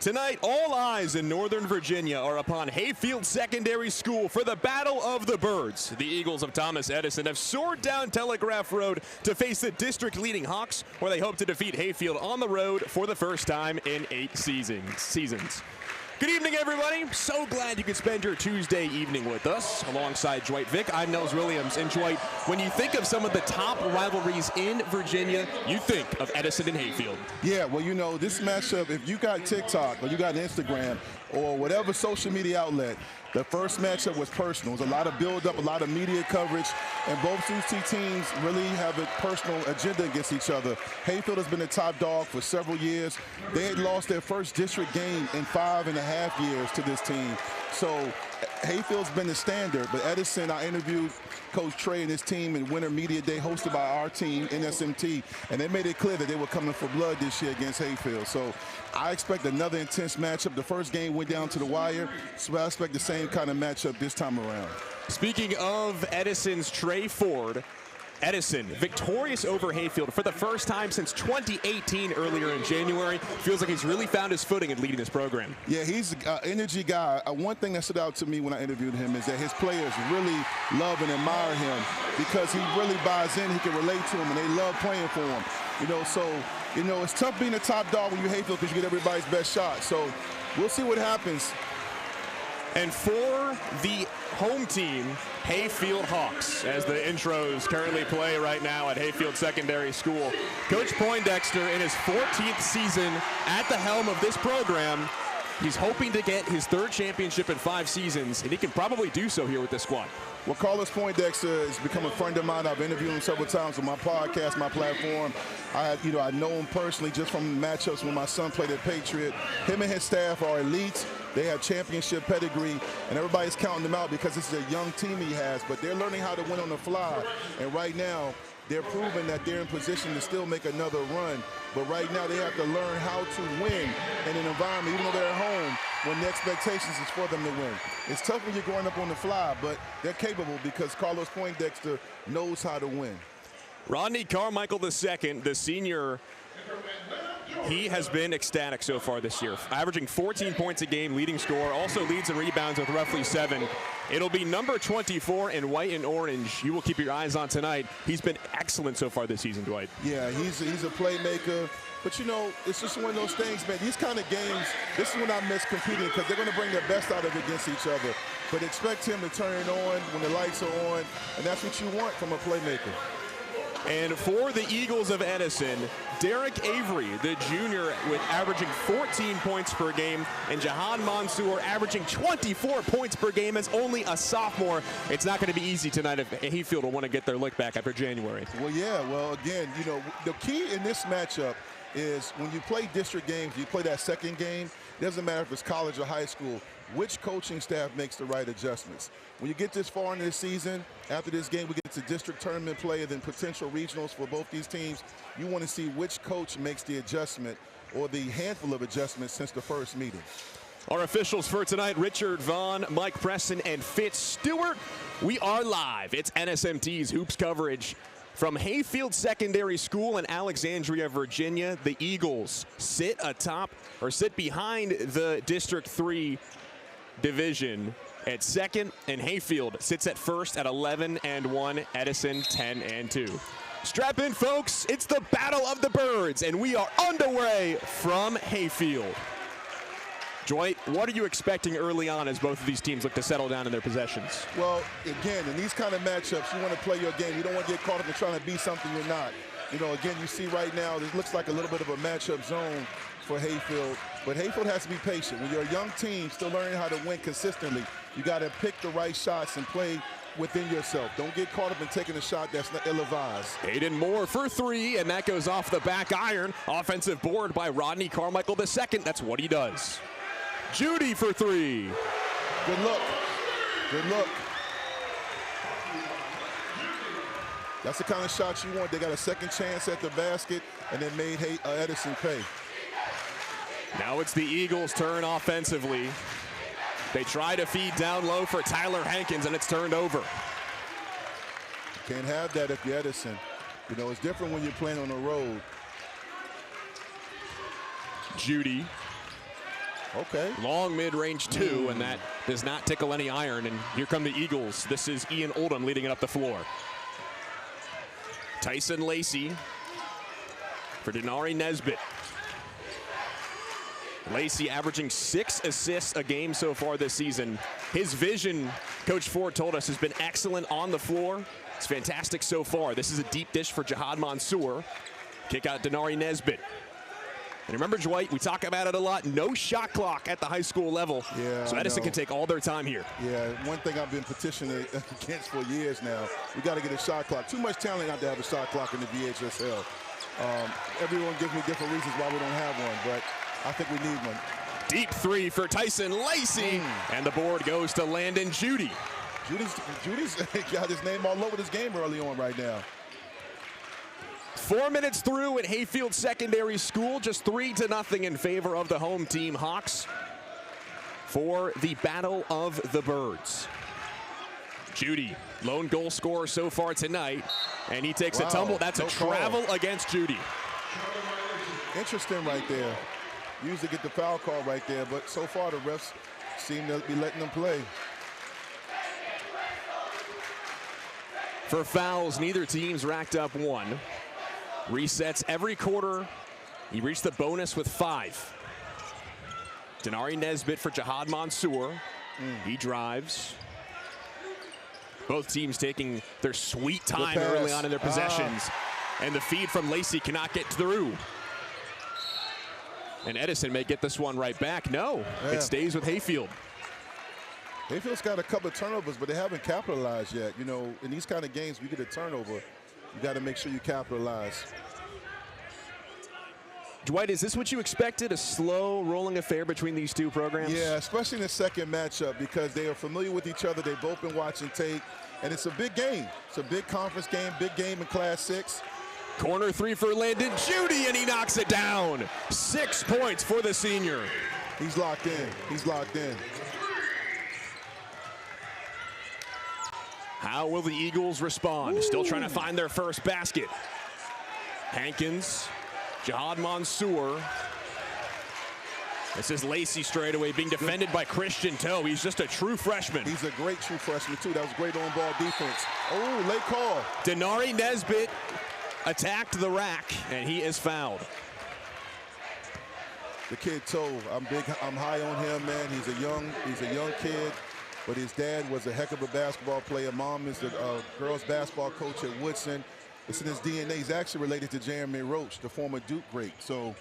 Tonight, all eyes in Northern Virginia are upon Hayfield Secondary School for the Battle of the Birds. The Eagles of Thomas Edison have soared down Telegraph Road to face the district-leading Hawks, where they hope to defeat Hayfield on the road for the first time in 8 seasons. Good evening, everybody. So glad you could spend your Tuesday evening with us. Alongside Dwight Vick, I'm Nels Williams. And Dwight, when you think of some of the top rivalries in Virginia, you think of Edison and Hayfield. Yeah, well, you know, this matchup, if you got TikTok or you got Instagram or whatever social media outlet, the first matchup was personal. It was a lot of build-up, a lot of media coverage, and both these two teams really have a personal agenda against each other. Hayfield has been the top dog for several years. They had lost their first district game in 5.5 years to this team. So Hayfield's been the standard, but Edison, I interviewed Coach Trey and his team in Winter Media Day hosted by our team, NSMT, and they made it clear that they were coming for blood this year against Hayfield. So I expect another intense matchup. The first game went down to the wire, so I expect the same kind of matchup this time around. Speaking of Edison's Trey Ford, Edison victorious over Hayfield for the first time since 2018 earlier in January. Feels like he's really found his footing in leading this program. Yeah, he's an energy guy. One thing that stood out to me when I interviewed him is that his players really love and admire him because he really buys in. He can relate to him, and they love playing for him. You know, so, you know, it's tough being a top dog when you're Hayfield because you get everybody's best shot. So we'll see what happens. And for the home team, Hayfield Hawks, as the intros currently play right now at Hayfield Secondary School. Coach Poindexter, in his 14th season at the helm of this program, he's hoping to get his 3rd championship in 5 seasons, and he can probably do so here with this squad. Well, Carlos Poindexter has become a friend of mine. I've interviewed him several times on my podcast, my platform. I know him personally just from matchups when my son played at Patriot. Him and his staff are elite. They have championship pedigree, and everybody's counting them out because this is a young team he has, but they're learning how to win on the fly. And right now, they're proving that they're in position to still make another run. But right now, they have to learn how to win in an environment, even though they're at home, when the expectations is for them to win. It's tough when you're going up on the fly, but they're capable because Carlos Poindexter knows how to win. Rodney Carmichael II, the senior, he has been ecstatic so far this year, averaging 14 points a game, leading scorer, also leads in rebounds with roughly 7. It'll be number 24 in white and orange. You will keep your eyes on tonight. He's been excellent so far this season, Dwight. Yeah, he's a playmaker. But, you know, it's just one of those things, man. These kind of games, this is when I miss competing because they're going to bring their best out of it against each other. But expect him to turn it on when the lights are on, and that's what you want from a playmaker. And for the Eagles of Edison, Derek Avery, the junior, with averaging 14 points per game, and Jahan Mansour averaging 24 points per game as only a sophomore. It's not going to be easy tonight if Hayfield will want to get their lick back after January. Well, yeah, well, again, you know, the key in this matchup is when you play district games, you play that second game, it doesn't matter if it's college or high school, which coaching staff makes the right adjustments. When you get this far into the season, after this game, we get to district tournament play and then potential regionals for both these teams. You want to see which coach makes the adjustment or the handful of adjustments since the first meeting. Our officials for tonight, Richard Vaughn, Mike Preston, and Fitz Stewart. We are live. It's NSMT's Hoops coverage from Hayfield Secondary School in Alexandria, Virginia. The Eagles sit behind the District 3 division at 2nd, and Hayfield sits at 1st at 11-1, Edison 10-2. Strap in, folks. It's the Battle of the Birds, and we are underway from Hayfield. Dwight, what are you expecting early on as both of these teams look to settle down in their possessions? Well, again, in these kind of matchups, you want to play your game. You don't want to get caught up in trying to be something you're not. You know, again, you see right now, this looks like a little bit of a matchup zone for Hayfield, but Hayfield has to be patient. When you're a young team still learning how to win consistently, you got to pick the right shots and play within yourself. Don't get caught up in taking a shot that's not ill-advised. Aiden Moore for 3, and that goes off the back iron. Offensive board by Rodney Carmichael II. That's what he does. Judy for 3. Good look. Good look. That's the kind of shots you want. They got a second chance at the basket, and they made Edison pay. Now it's the Eagles' turn offensively. They try to feed down low for Tyler Hankins, and it's turned over. Can't have that if you're Edison. You know, it's different when you're playing on the road. Judy Okay. Long mid-range two, and that does not tickle any iron. And here come the Eagles. This is Ian Oldham leading it up the floor. Tyson Lacey for Denari Nesbitt. Lacey averaging 6 assists a game so far this season. His vision, Coach Ford told us, has been excellent on the floor. It's fantastic so far. This is a deep dish for Jihad Mansour. Kick out Denari Nesbitt. And remember, Dwight, we talk about it a lot. No shot clock at the high school level. Yeah, so Edison can take all their time here. Yeah, one thing I've been petitioning against for years now, we got to get a shot clock. Too much talent not to have a shot clock in the VHSL. Everyone gives me different reasons why we don't have one, but I think we need one. Deep three for Tyson Lacey. And the board goes to Landon Judy. Judy's got his name all over this game early on right now. 4 minutes through at Hayfield Secondary School, just 3-0 in favor of the home team Hawks for the Battle of the Birds. Judy, lone goal scorer so far tonight, and he takes a tumble. That's a travel against Judy. Interesting right there. Usually get the foul call right there, but so far the refs seem to be letting them play. For fouls, neither team's racked up one. Resets every quarter. He reached the bonus with 5. Denari Nesbitt for Jihad Mansour. He drives. Both teams taking their sweet time early on in their possessions. And the feed from Lacey cannot get through. And Edison may get this one right back. No, it stays with Hayfield. Hayfield's got a couple of turnovers, but they haven't capitalized yet. You know, in these kind of games, we get a turnover. You got to make sure you capitalize. Dwight, is this what you expected, a slow rolling affair between these two programs? Yeah, especially in the second matchup because they are familiar with each other. They've both been watching tape, and it's a big game. It's a big conference game, big game in Class 6. Corner three for Landon Judy, and he knocks it down. 6 points for the senior. He's locked in. He's locked in. How will the Eagles respond? Still trying to find their first basket. Hankins, Jihad Mansour. This is Lacey straightaway being defended by Christian Toe. He's just a true freshman. He's a great true freshman, too. That was great on-ball defense. Oh, late call. Denari Nesbitt attacked the rack, and he is fouled. The kid Toe, I'm high on him, man. He's a young kid, but his dad was a heck of a basketball player. Mom is the girls basketball coach at Woodson. It's in his DNA. He's actually related to Jeremy Roach, the former Duke great. So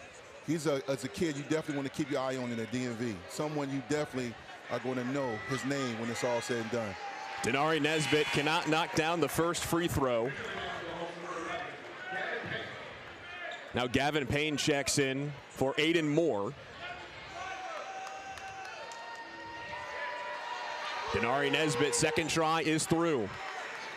he's as a kid, you definitely want to keep your eye on in the DMV. Someone you definitely are going to know his name when it's all said and done. Denari Nesbitt cannot knock down the first free throw. Now Gavin Payne checks in for Aiden Moore. Denari Nesbitt, second try is through.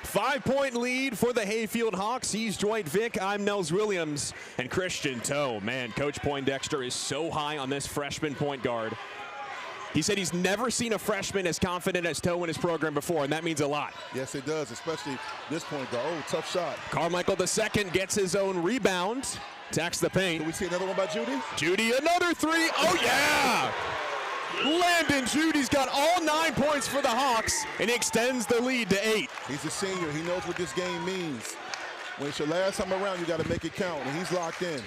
5-point lead for the Hayfield Hawks. He's Dwight Vick, I'm Nels Williams, and Christian Toe. Man, Coach Poindexter is so high on this freshman point guard. He said he's never seen a freshman as confident as Toe in his program before, and that means a lot. Yes, it does, especially this point guard. Oh, tough shot. Carmichael II gets his own rebound. Attacks the paint. Can we see another one by Judy? Judy, another three. Oh, yeah! Landon Judy's got all 9 points for the Hawks, and he extends the lead to 8. He's a senior. He knows what this game means. When it's your last time around, you got to make it count, and he's locked in.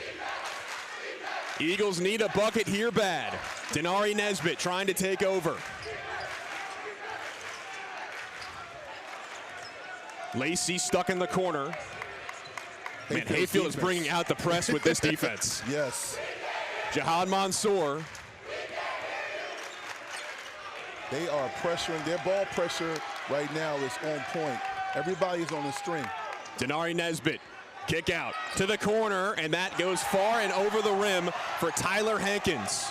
Eagles need a bucket here bad. Denari Nesbitt trying to take over. Lacey stuck in the corner. Man, Hayfield is bringing out the press with this defense. Yes. Jihad Mansour. They are pressuring. Their ball pressure right now is on point. Everybody's on the string. Denari Nesbitt, kick out to the corner, and that goes far and over the rim for Tyler Hankins.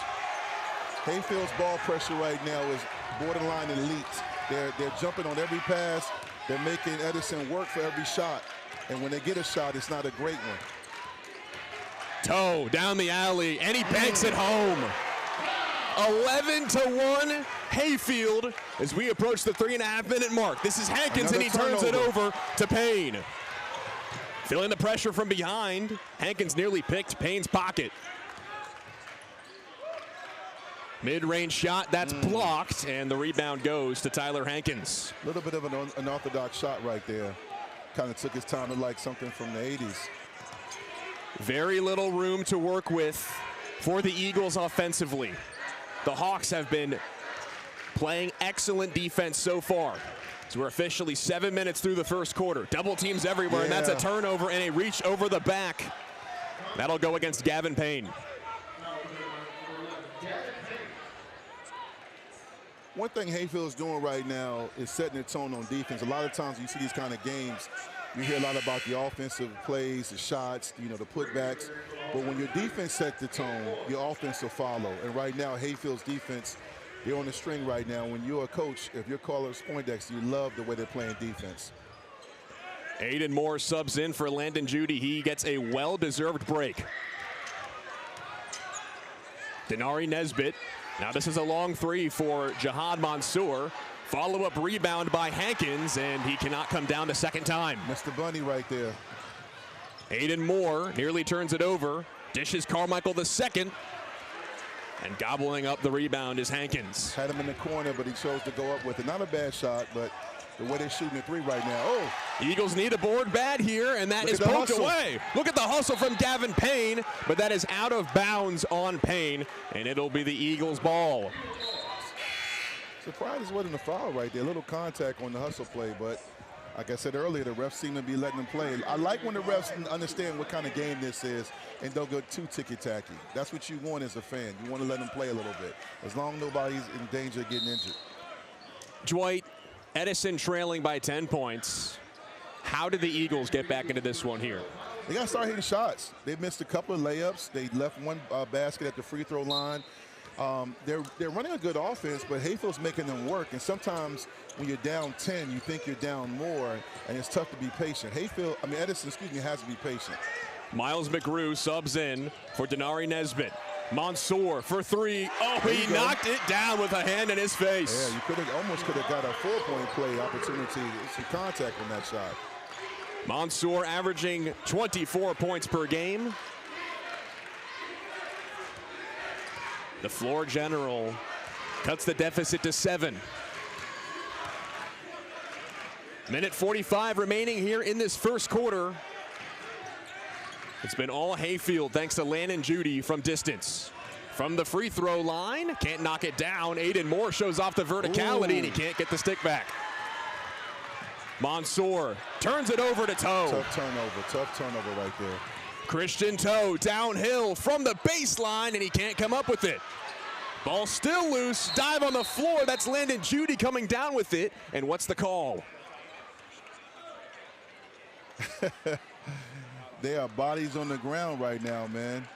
Hayfield's ball pressure right now is borderline elite. They're jumping on every pass. They're making Edison work for every shot. And when they get a shot, it's not a great one. Toe down the alley, and he banks it home. 11-1 Hayfield as we approach the 3.5-minute mark. This is Hankins, and he turns it over to Payne. Feeling the pressure from behind, Hankins nearly picked Payne's pocket. Mid-range shot, that's blocked, and the rebound goes to Tyler Hankins. A little bit of an unorthodox shot right there. Kind of took his time to like something from the 80s. Very little room to work with for the Eagles offensively. The Hawks have been playing excellent defense so far. So we're officially 7 minutes through the first quarter. Double teams everywhere, and that's a turnover and a reach over the back. That'll go against Gavin Payne. One thing Hayfield is doing right now is setting the tone on defense. A lot of times you see these kind of games, you hear a lot about the offensive plays, the shots, you know, the putbacks. But when your defense sets the tone, your offense will follow. And right now, Hayfield's defense, they're on the string right now. When you're a coach, if you're Carlos Poindexter, you love the way they're playing defense. Aiden Moore subs in for Landon Judy. He gets a well-deserved break. Denari Nesbitt. Now this is a long three for Jihad Mansour. Follow-up rebound by Hankins, and he cannot come down the second time. Mr. Bunny right there. Aiden Moore nearly turns it over. Dishes Carmichael the second. And gobbling up the rebound is Hankins. Had him in the corner, but he chose to go up with it. Not a bad shot, but the way they're shooting the three right now. Oh! Eagles need a board bad here, and that is poked away. Look at the hustle from Gavin Payne, but that is out of bounds on Payne, and it'll be the Eagles' ball. Surprised it wasn't a foul right there. A little contact on the hustle play, but like I said earlier, the refs seem to be letting them play. I like when the refs understand what kind of game this is and don't go too ticky-tacky. That's what you want as a fan. You want to let them play a little bit, as long as nobody's in danger of getting injured. Dwight, Edison trailing by 10 points. How did the Eagles get back into this one here? They got to start hitting shots. They missed a couple of layups. They left one basket at the free throw line. They're running a good offense, but Hayfield's making them work. And sometimes when you're down 10, you think you're down more, and it's tough to be patient. Edison, has to be patient. Miles McGrew subs in for Denari Nesbitt. Mansour for three. Oh, he knocked it down with a hand in his face. Yeah, you almost could have got a 4-point play opportunity. Some contact on that shot. Mansour averaging 24 points per game. The floor general cuts the deficit to 7. Minute 45 remaining here in this first quarter. It's been all Hayfield thanks to Landon Judy from distance. From the free throw line, can't knock it down. Aiden Moore shows off the verticality, and he can't get the stick back. Mansour turns it over to Toe. Tough turnover right there. Christian Toe downhill from the baseline, and he can't come up with it. Ball still loose, dive on the floor. That's Landon Judy coming down with it. And what's the call? There are bodies on the ground right now, man.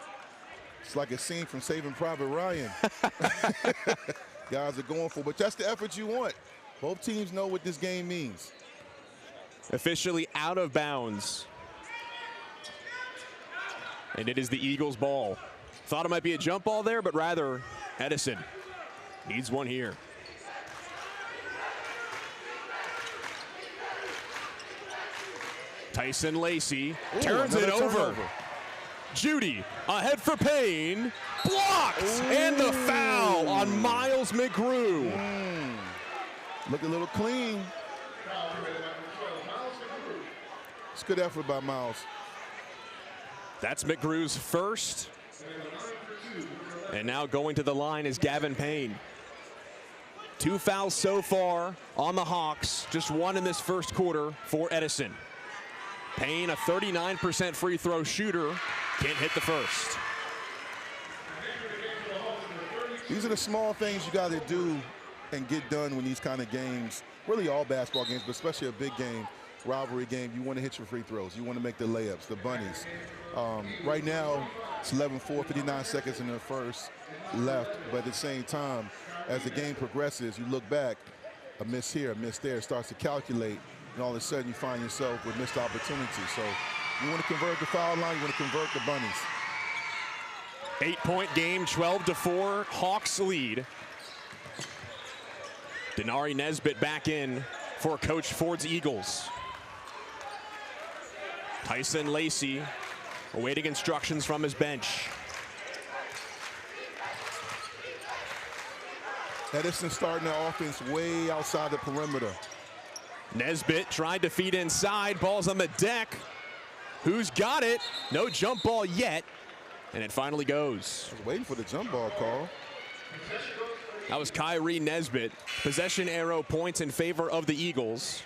It's like a scene from Saving Private Ryan. Guys are going for it, but that's the effort you want. Both teams know what this game means. Officially out of bounds. And it is the Eagles' ball. Thought it might be a jump ball there, but rather Edison needs one here. Tyson Lacey turns it over. Judy ahead for Payne. Blocked! And the foul on Miles McGrew. Look a little clean. It's good effort by Miles. That's McGrew's first. And now going to the line is Gavin Payne. 2 fouls so far on the Hawks. Just 1 in this first quarter for Edison. Payne, a 39% free throw shooter, can't hit the first. These are the small things you got to do and get done when these kind of games, really all basketball games, but especially a big game, rivalry game, you want to hit your free throws. You want to make the layups, the bunnies. Right now, it's 11-4, 59 seconds in the first left, but at the same time, as the game progresses, you look back, a miss here, a miss there, it starts to calculate, and all of a sudden you find yourself with missed opportunity. So you want to convert the foul line, you want to convert the bunnies. 8-point game, 12-4, Hawks lead. Denari Nesbitt back in for Coach Ford's Eagles. Tyson Lacey awaiting instructions from his bench. Edison starting the offense way outside the perimeter. Nesbitt tried to feed inside. Ball's on the deck. Who's got it? No jump ball yet. And it finally goes. I was waiting for the jump ball call. That was Kyrie Nesbitt. Possession arrow points in favor of the Eagles.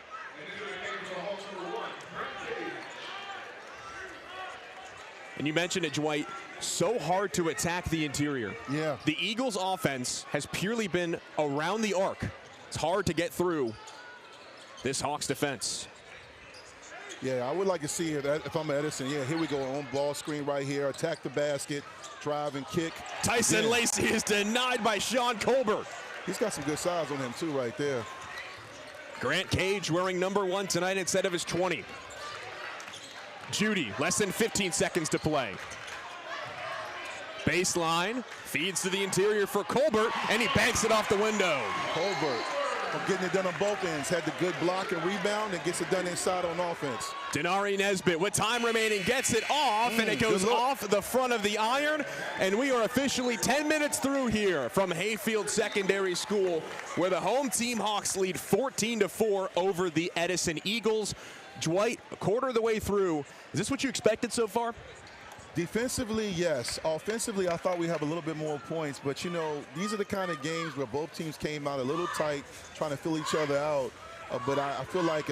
And you mentioned it, Dwight, so hard to attack the interior. Yeah. The Eagles' offense has purely been around the arc. It's hard to get through this Hawks defense. Yeah, I would like to see it if I'm Edison. Yeah, here we go on ball screen right here. Attack the basket, drive and kick. Tyson Lacey is denied by Sean Colbert. He's got some good size on him too right there. Grant Cage wearing number 1 tonight instead of his 20. Judy, less than 15 seconds to play. Baseline, feeds to the interior for Colbert, and he banks it off the window. Colbert getting it done on both ends. Had the good block and rebound and gets it done inside on offense. Denari Nesbitt, with time remaining, gets it off, and it goes off the front of the iron. And we are officially 10 minutes through here from Hayfield Secondary School, where the home team Hawks lead 14-4 over the Edison Eagles. Dwight, a quarter of the way through. Is this what you expected so far? Defensively, yes. Offensively, I thought we have a little bit more points. But, you know, these are the kind of games where both teams came out a little tight, trying to fill each other out. But I feel like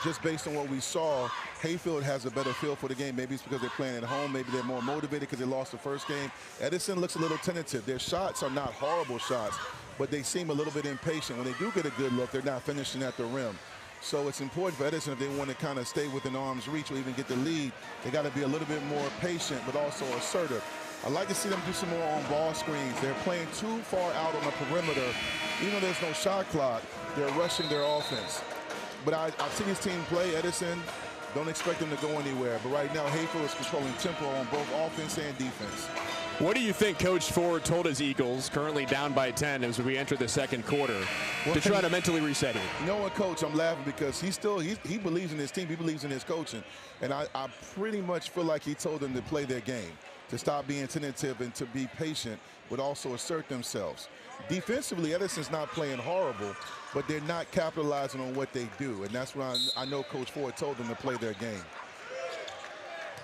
just based on what we saw, Hayfield has a better feel for the game. Maybe it's because they're playing at home. Maybe they're more motivated because they lost the first game. Edison looks a little tentative. Their shots are not horrible shots, but they seem a little bit impatient. When they do get a good look, they're not finishing at the rim. So it's important for Edison, if they want to kind of stay within arm's reach or even get the lead, they got to be a little bit more patient, but also assertive. I'd like to see them do some more on ball screens. They're playing too far out on the perimeter. Even though there's no shot clock, they're rushing their offense. But I've seen this team play. Edison, don't expect them to go anywhere. But right now, Hayfield is controlling tempo on both offense and defense. What do you think Coach Ford told his Eagles, currently down by 10 as we enter the second quarter, to try to mentally reset it? You know what, Coach, I'm laughing because he believes in his team. He believes in his coaching. And I pretty much feel like he told them to play their game, to stop being tentative and to be patient, but also assert themselves. Defensively, Edison's not playing horrible, but they're not capitalizing on what they do. And that's why I know Coach Ford told them to play their game.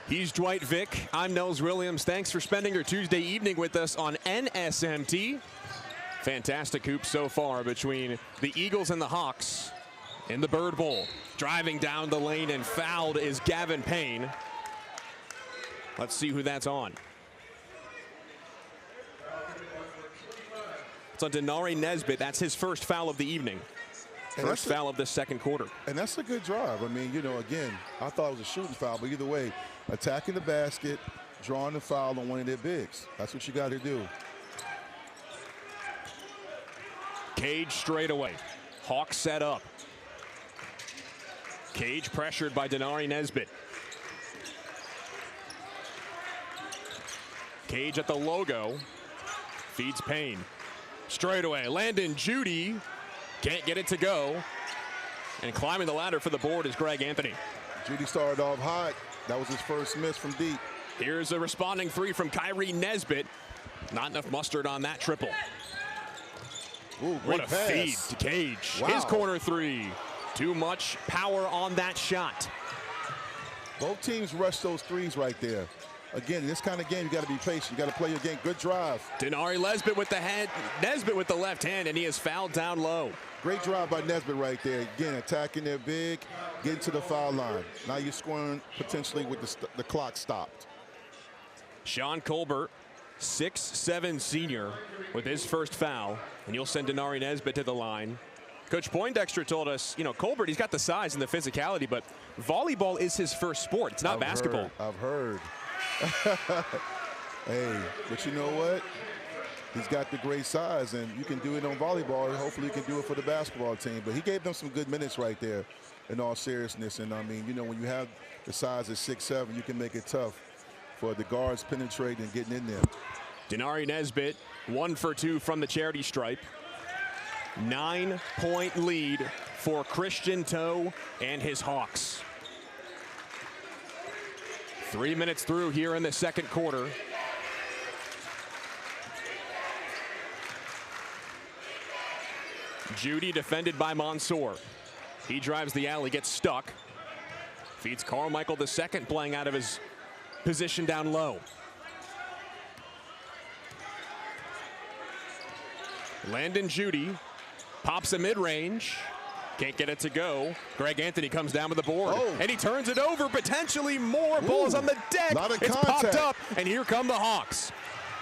He's Dwight Vick. I'm Nels Williams. Thanks for spending your Tuesday evening with us on NSMT. Fantastic hoops so far between the Eagles and the Hawks in the Bird Bowl. Driving down the lane and fouled is Gavin Payne. Let's see who that's on. It's on Denari Nesbitt. That's his first foul of the evening. First foul of the second quarter. And that's a good drive. I mean, you know, again, I thought it was a shooting foul, but either way, attacking the basket, drawing the foul on one of their bigs. That's what you got to do. Cage straight away. Hawks set up. Cage pressured by Denari Nesbitt. Cage at the logo. Feeds Payne. Straight away. Landon Judy can't get it to go. And climbing the ladder for the board is Greg Anthony. Judy started off hot. That was his first miss from deep. Here's a responding three from Kyrie Nesbitt. Not enough mustard on that triple. Ooh, what a pass. feed to Cage. Wow. His corner three. Too much power on that shot. Both teams rushed those threes right there. Again, this kind of game, you got to be patient. You got to play your game. Good drive. Denari Nesbitt with the head. Nesbitt with the left hand, and he is fouled down low. Great drive by Nesbitt right there. Again, attacking their big, getting to the foul line. Now you're scoring potentially with the clock stopped. Sean Colbert, 6'7" senior, with his first foul, and you'll send Denari Nesbitt to the line. Coach Poindexter told us, you know, Colbert, he's got the size and the physicality, but volleyball is his first sport. It's not basketball. I've heard. Hey, but you know what? He's got the great size, and you can do it on volleyball. Hopefully you can do it for the basketball team. But he gave them some good minutes right there, in all seriousness. And, I mean, you know, when you have the size at 6'7", you can make it tough for the guards penetrating and getting in there. Denari Nesbitt, 1 for 2 from the charity stripe. 9-point lead for Christian Toe and his Hawks. 3 minutes through here in the second quarter. Judy defended by Mansour. He drives the alley, gets stuck. Feeds Carmichael the second, playing out of his position down low. Landon Judy pops a mid-range. Can't get it to go. Greg Anthony comes down with the board. And he turns it over. Potentially more. Ball's on the deck. It's popped up. And here come the Hawks.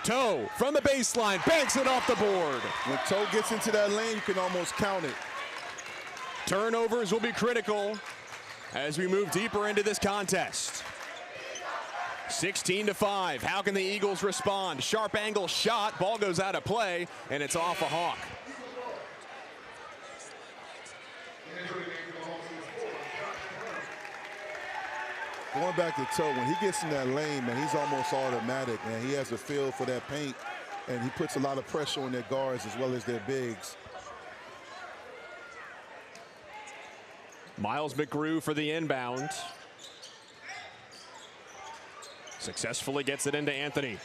Toe from the baseline. Banks it off the board. When Toe gets into that lane, you can almost count it. Turnovers will be critical as we move deeper into this contest. 16-5. How can the Eagles respond? Sharp angle shot. Ball goes out of play, and it's off a Hawk. Going back to Toe, when he gets in that lane, man, he's almost automatic, man. He has a feel for that paint, and he puts a lot of pressure on their guards as well as their bigs. Miles McGrew for the inbound. Successfully gets it into Anthony.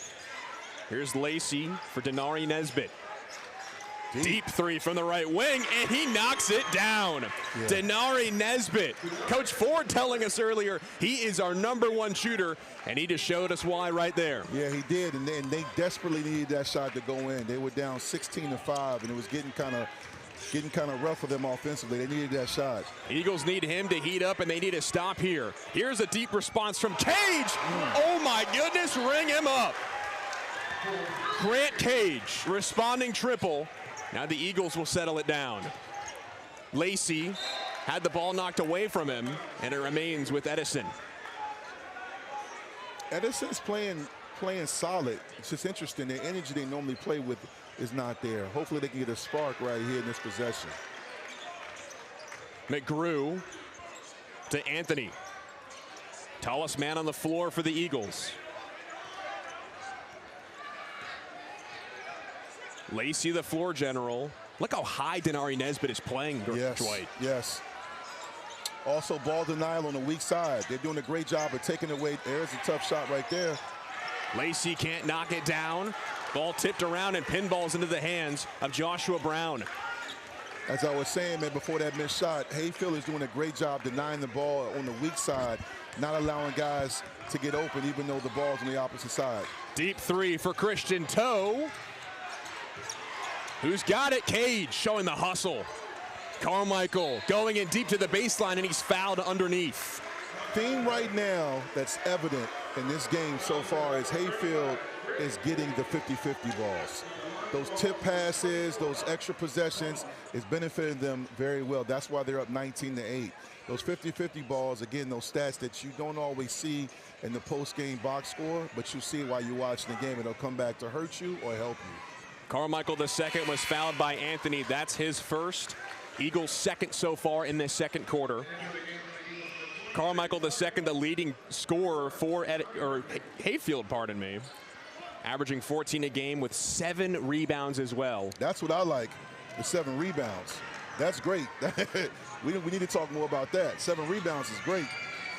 Here's Lacey for Denari Nesbitt. Deep three from the right wing, and he knocks it down. Yeah. Denari Nesbitt. Coach Ford telling us earlier he is our #1 shooter, and he just showed us why right there. Yeah, he did, and they desperately needed that shot to go in. They were down 16-5, and it was getting kind of rough for them offensively. They needed that shot. Eagles need him to heat up, and they need a stop here. Here's a deep response from Cage. Oh my goodness, ring him up. Grant Cage responding triple. Now the Eagles will settle it down. Lacey had the ball knocked away from him, and it remains with Edison. Edison's playing solid. It's just interesting. The energy they normally play with is not there. Hopefully they can get a spark right here in this possession. McGrew to Anthony. Tallest man on the floor for the Eagles. Lacey, the floor general. Look how high Denari Nesbitt is playing, Dwight. Yes. Also ball denial on the weak side. They're doing a great job of taking away. There's a tough shot right there. Lacey can't knock it down. Ball tipped around and pinballs into the hands of Joshua Brown. As I was saying, man, before that missed shot, Hayfield is doing a great job denying the ball on the weak side, not allowing guys to get open even though the ball's on the opposite side. Deep three for Christian Toe. Who's got it? Cage showing the hustle. Carmichael going in deep to the baseline, and he's fouled underneath. Theme right now that's evident in this game so far is Hayfield is getting the 50-50 balls. Those tip passes, those extra possessions is benefiting them very well. That's why they're up 19-8. Those 50-50 balls, again, those stats that you don't always see in the post-game box score, but you see while you're watching the game, and they'll come back to hurt you or help you. Carmichael the second was fouled by Anthony. That's his first. Eagles second so far in this second quarter. Carmichael the second, the leading scorer for Hayfield, pardon me, averaging 14 a game with 7 rebounds as well. That's what I like, the 7 rebounds. That's great. we need to talk more about that. 7 rebounds is great.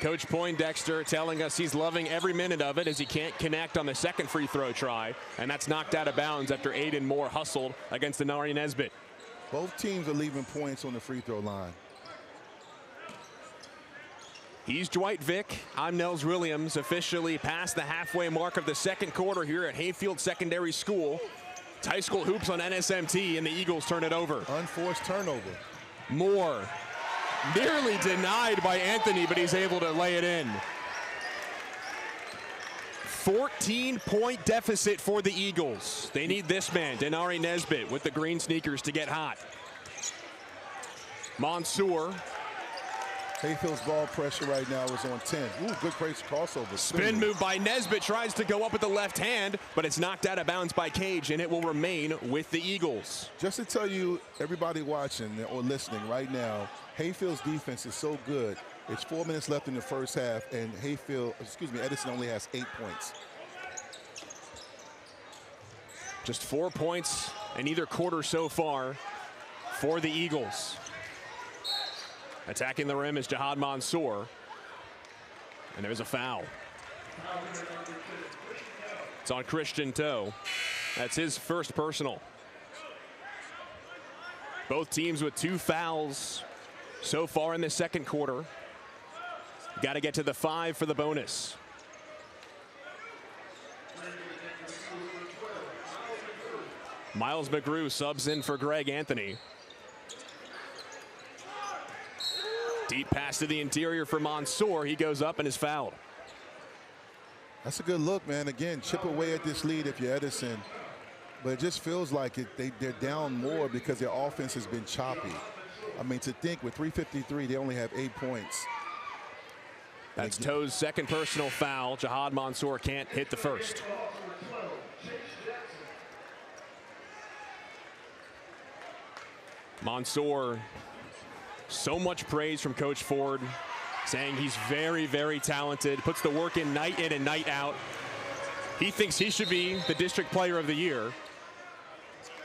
Coach Poindexter telling us he's loving every minute of it as he can't connect on the second free throw try, and that's knocked out of bounds after Aiden Moore hustled against Denari Nesbitt. Both teams are leaving points on the free throw line. He's Dwight Vick. I'm Nels Williams, officially past the halfway mark of the second quarter here at Hayfield Secondary School. It's high school hoops on NSMT, and the Eagles turn it over. Unforced turnover. Moore nearly denied by Anthony, but he's able to lay it in. 14-point deficit for the Eagles. They need this man, Denari Nesbitt, with the green sneakers to get hot. Mansour. Hayfield's ball pressure right now is on 10. Ooh, good crossover. Spin move by Nesbitt, tries to go up with the left hand, but it's knocked out of bounds by Cage, and it will remain with the Eagles. Just to tell you, everybody watching or listening right now, Hayfield's defense is so good. It's 4 minutes left in the first half, and Edison only has 8 points. Just 4 points in either quarter so far for the Eagles. Attacking the rim is Jihad Mansour. And there's a foul. It's on Christian Toe. That's his first personal. Both teams with 2 fouls so far in the second quarter. Got to get to the 5 for the bonus. Miles McGrew subs in for Greg Anthony. Deep pass to the interior for Mansour. He goes up and is fouled. That's a good look, man. Again, chip away at this lead if you're Edison. But it just feels like they're down more because their offense has been choppy. I mean, to think with 3:53, they only have 8 points. That's Toe's second personal foul. Jihad Mansour can't hit the first. Mansour, so much praise from Coach Ford, saying he's very, very talented, puts the work in and night out. He thinks he should be the district player of the year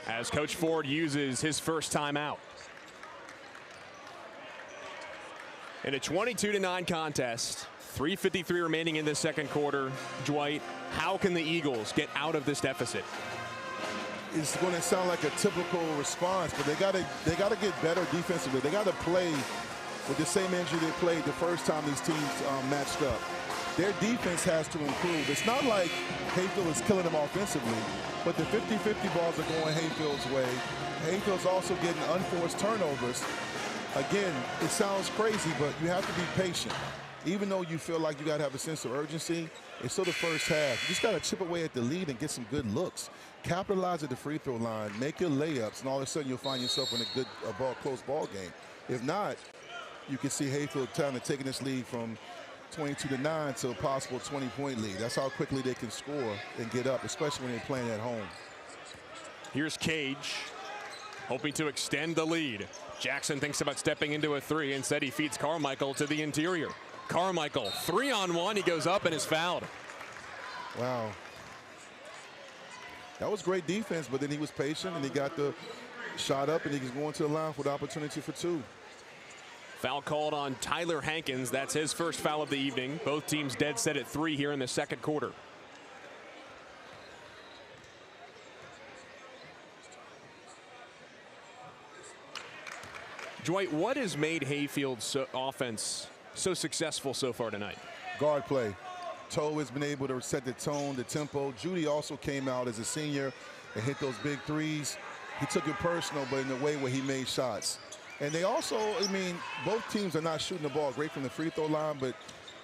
as Coach Ford uses his first timeout. In a 22-9 contest, 3:53 remaining in the second quarter. Dwight, how can the Eagles get out of this deficit? It's going to sound like a typical response, but they got to get better defensively. They got to play with the same energy they played the first time these teams matched up. Their defense has to improve. It's not like Hayfield is killing them offensively, but the 50-50 balls are going Hayfield's way. Hayfield's also getting unforced turnovers. Again, it sounds crazy, but you have to be patient. Even though you feel like you got to have a sense of urgency, it's still the first half. You just got to chip away at the lead and get some good looks. Capitalize at the free throw line, make your layups, and all of a sudden you'll find yourself in a good close ball game. If not, you can see Hayfield taking this lead from 22-9 to a possible 20-point lead. That's how quickly they can score and get up, especially when they're playing at home. Here's Cage, hoping to extend the lead. Jackson thinks about stepping into a 3. Instead, he feeds Carmichael to the interior. Carmichael, 3-on-1. He goes up and is fouled. Wow. That was great defense, but then he was patient and he got the shot up and he was going to the line for the opportunity for 2. Foul called on Tyler Hankins. That's his first foul of the evening. Both teams dead set at 3 here in the second quarter. Dwight, what has made Hayfield's offense so successful so far tonight? Guard play. Toe has been able to set the tone, the tempo. Judy also came out as a senior and hit those big threes. He took it personal, but in a way where he made shots. And they also, I mean, both teams are not shooting the ball great from the free throw line, but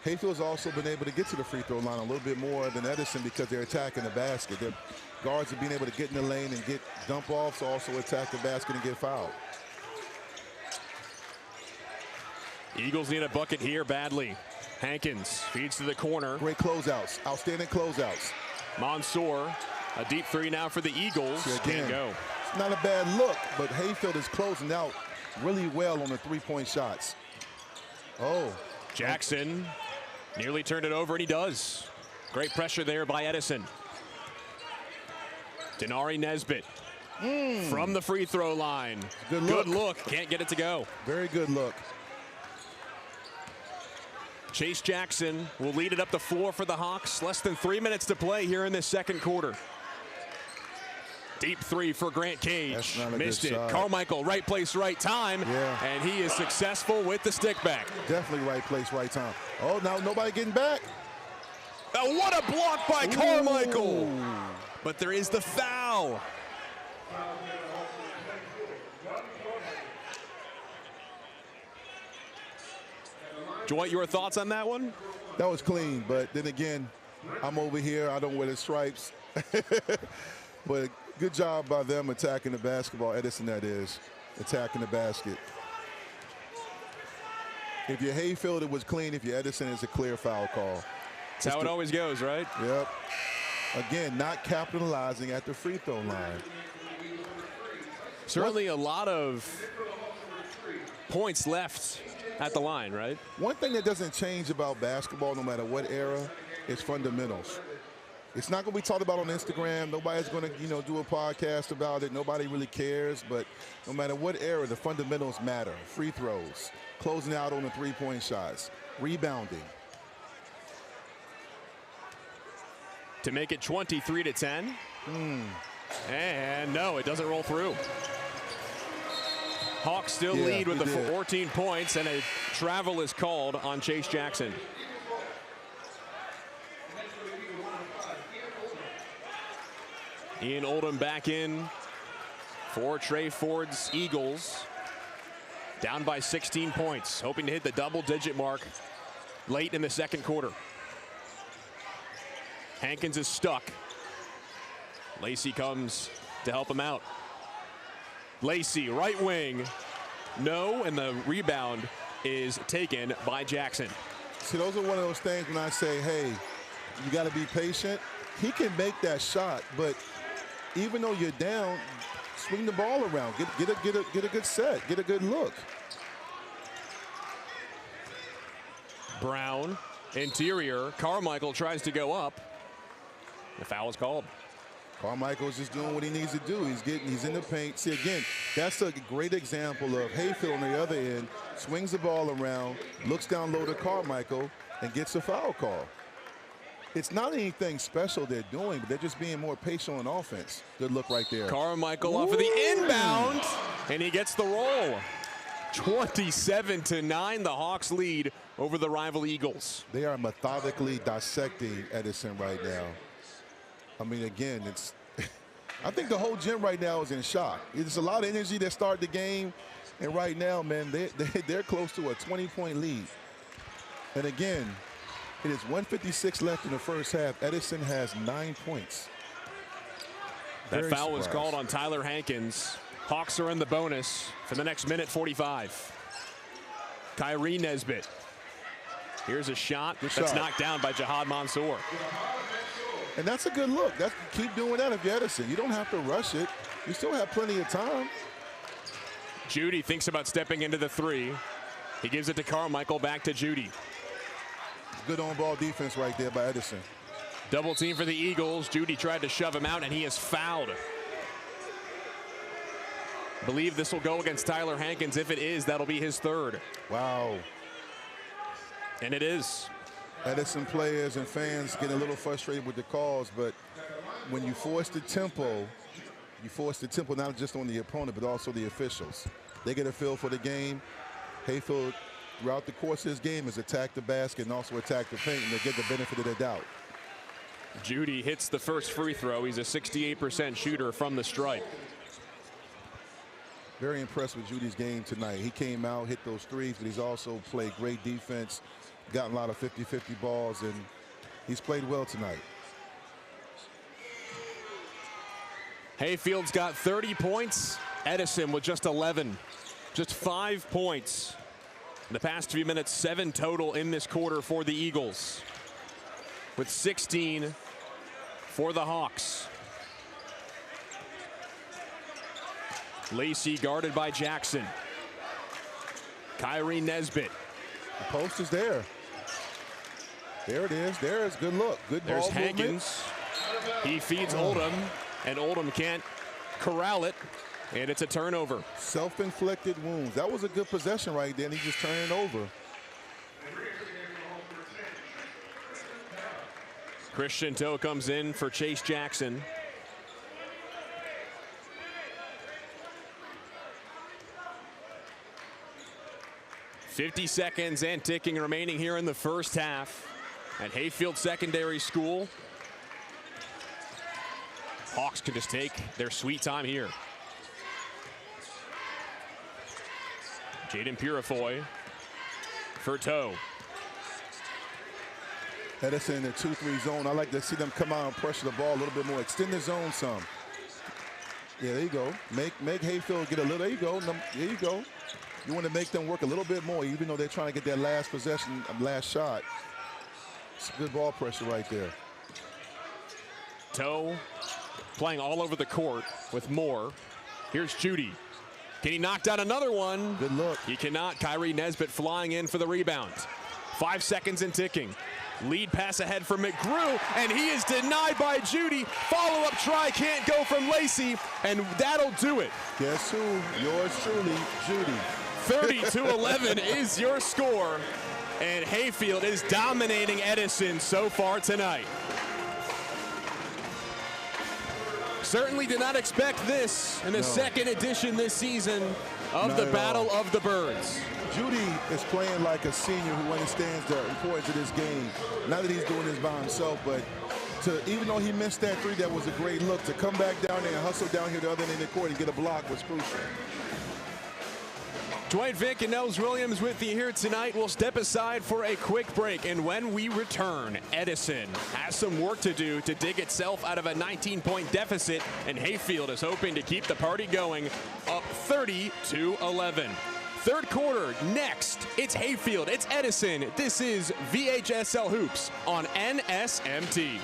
Hayfield's also been able to get to the free throw line a little bit more than Edison because they're attacking the basket. Their guards are being able to get in the lane and get dump offs, also attack the basket and get fouled. Eagles need a bucket here badly. Hankins feeds to the corner. Great closeouts, outstanding closeouts. Mansour, a deep 3 now for the Eagles. Can't go. It's not a bad look, but Hayfield is closing out really well on the 3-point shots. Oh. Jackson nearly turned it over, and he does. Great pressure there by Edison. Denari Nesbitt from the free throw line. Good look. Good look. Can't get it to go. Very good look. Chase Jackson will lead it up the floor for the Hawks. Less than 3 minutes to play here in this second quarter. Deep 3 for Grant Cage. Missed it. Shot. Carmichael, right place, right time. Yeah. And he is successful with the stick back. Definitely right place, right time. Oh, now nobody getting back. Oh, what a block by Carmichael. Ooh. But there is the foul. Dwight, your thoughts on that one? That was clean, but then again, I'm over here. I don't wear the stripes. But good job by them attacking the basketball. Edison, that is, attacking the basket. If you're Hayfield, it was clean. If you're Edison, it's a clear foul call. That's how it always goes, right? Yep. Again, not capitalizing at the free throw line. Certainly a lot of points left at the line, right? One thing that doesn't change about basketball, no matter what era, is fundamentals. It's not going to be talked about on Instagram. Nobody's going to, do a podcast about it. Nobody really cares. But no matter what era, the fundamentals matter. Free throws, closing out on the 3-point shots, rebounding. To make it 23-10. And no, it doesn't roll through. Hawks still lead with the 14 points, and a travel is called on Chase Jackson. Ian Oldham back in for Trey Ford's Eagles. Down by 16 points, hoping to hit the double-digit mark late in the second quarter. Hankins is stuck. Lacey comes to help him out. Lacey, right wing. No, and the rebound is taken by Jackson. See, those are one of those things when I say, hey, you got to be patient. He can make that shot, but even though you're down, swing the ball around. Get a good set. Get a good look. Brown, interior. Carmichael tries to go up. The foul is called. Carmichael's just doing what he needs to do. He's in the paint. See, again, that's a great example of Hayfield on the other end, swings the ball around, looks down low to Carmichael, and gets a foul call. It's not anything special they're doing, but they're just being more patient on offense. Good look right there. Carmichael off of the inbound, and he gets the roll. 27-9, the Hawks lead over the rival Eagles. They are methodically dissecting Edison right now. I mean, again, it's I think the whole gym right now is in shock. There's a lot of energy that started the game, and right now, man, they're close to a 20-point lead. And again, it is 1:56 left in the first half. Edison has 9 points. That foul was called on Tyler Hankins. Hawks are in the bonus for the next minute 45. Kyrie Nesbitt. Here's a shot that's knocked down by Jihad Mansour. And that's a good look. Keep doing that if you're Edison. You don't have to rush it. You still have plenty of time. Judy thinks about stepping into the three. He gives it to Carmichael, back to Judy. Good on-ball defense right there by Edison. Double team for the Eagles. Judy tried to shove him out, and he is fouled. Believe this will go against Tyler Hankins. If it is, that'll be his third. Wow. And it is. Edison players and fans get a little frustrated with the calls, but when you force the tempo not just on the opponent, but also the officials. They get a feel for the game. Hayfield, throughout the course of this game, has attacked the basket and also attacked the paint, and they get the benefit of the doubt. Judy hits the first free throw. He's a 68% shooter from the stripe. Very impressed with Judy's game tonight. He came out, hit those threes, but he's also played great defense, gotten a lot of 50-50 balls, and he's played well tonight. Hayfield's got 30 points. Edison with just 11. Just 5 points in the past few minutes, 7 total in this quarter for the Eagles, with 16 for the Hawks. Lacey guarded by Jackson. Kyrie Nesbitt. The post is there. There it is. There is. Good look. Good ball There's movement. Hankins. He feeds Oldham, and Oldham can't corral it, and it's a turnover. Self-inflicted wounds. That was a good possession right there, and he just turned it over. Christian Toe comes in for Chase Jackson. .50 seconds and ticking remaining here in the first half at Hayfield Secondary School. Hawks can just take their sweet time here. Jaden Purifoy for Toe. Edison in the 2-3 zone. I like to see them come out and pressure the ball a little bit more. Extend the zone some. Yeah, there you go. Make Hayfield get a little. There you go. There you go. You want to make them work a little bit more, even though they're trying to get that last possession, last shot. It's good ball pressure right there. Toe playing all over the court with Moore. Here's Judy. Can he knock down another one? Good look. He cannot. Kyrie Nesbitt flying in for the rebound. 5 seconds and ticking. Lead pass ahead for McGrew, and he is denied by Judy. Follow-up try can't go from Lacey, and that'll do it. Guess who? Yours truly, Judy. 30-11 is your score, and Hayfield is dominating Edison so far tonight. Certainly did not expect this in the second edition this season of the Battle of the Birds. Judy is playing like a senior who understands the importance of this game. Not that he's doing this by himself, but even though he missed that three, that was a great look. To come back down there and hustle down here the other end of the court and get a block was crucial. Dwight Vick and Nels Williams with you here tonight. We'll step aside for a quick break, and when we return, Edison has some work to do to dig itself out of a 19-point deficit, and Hayfield is hoping to keep the party going, up 30-11. Third quarter next. It's Hayfield, it's Edison. This is VHSL Hoops on NSMT.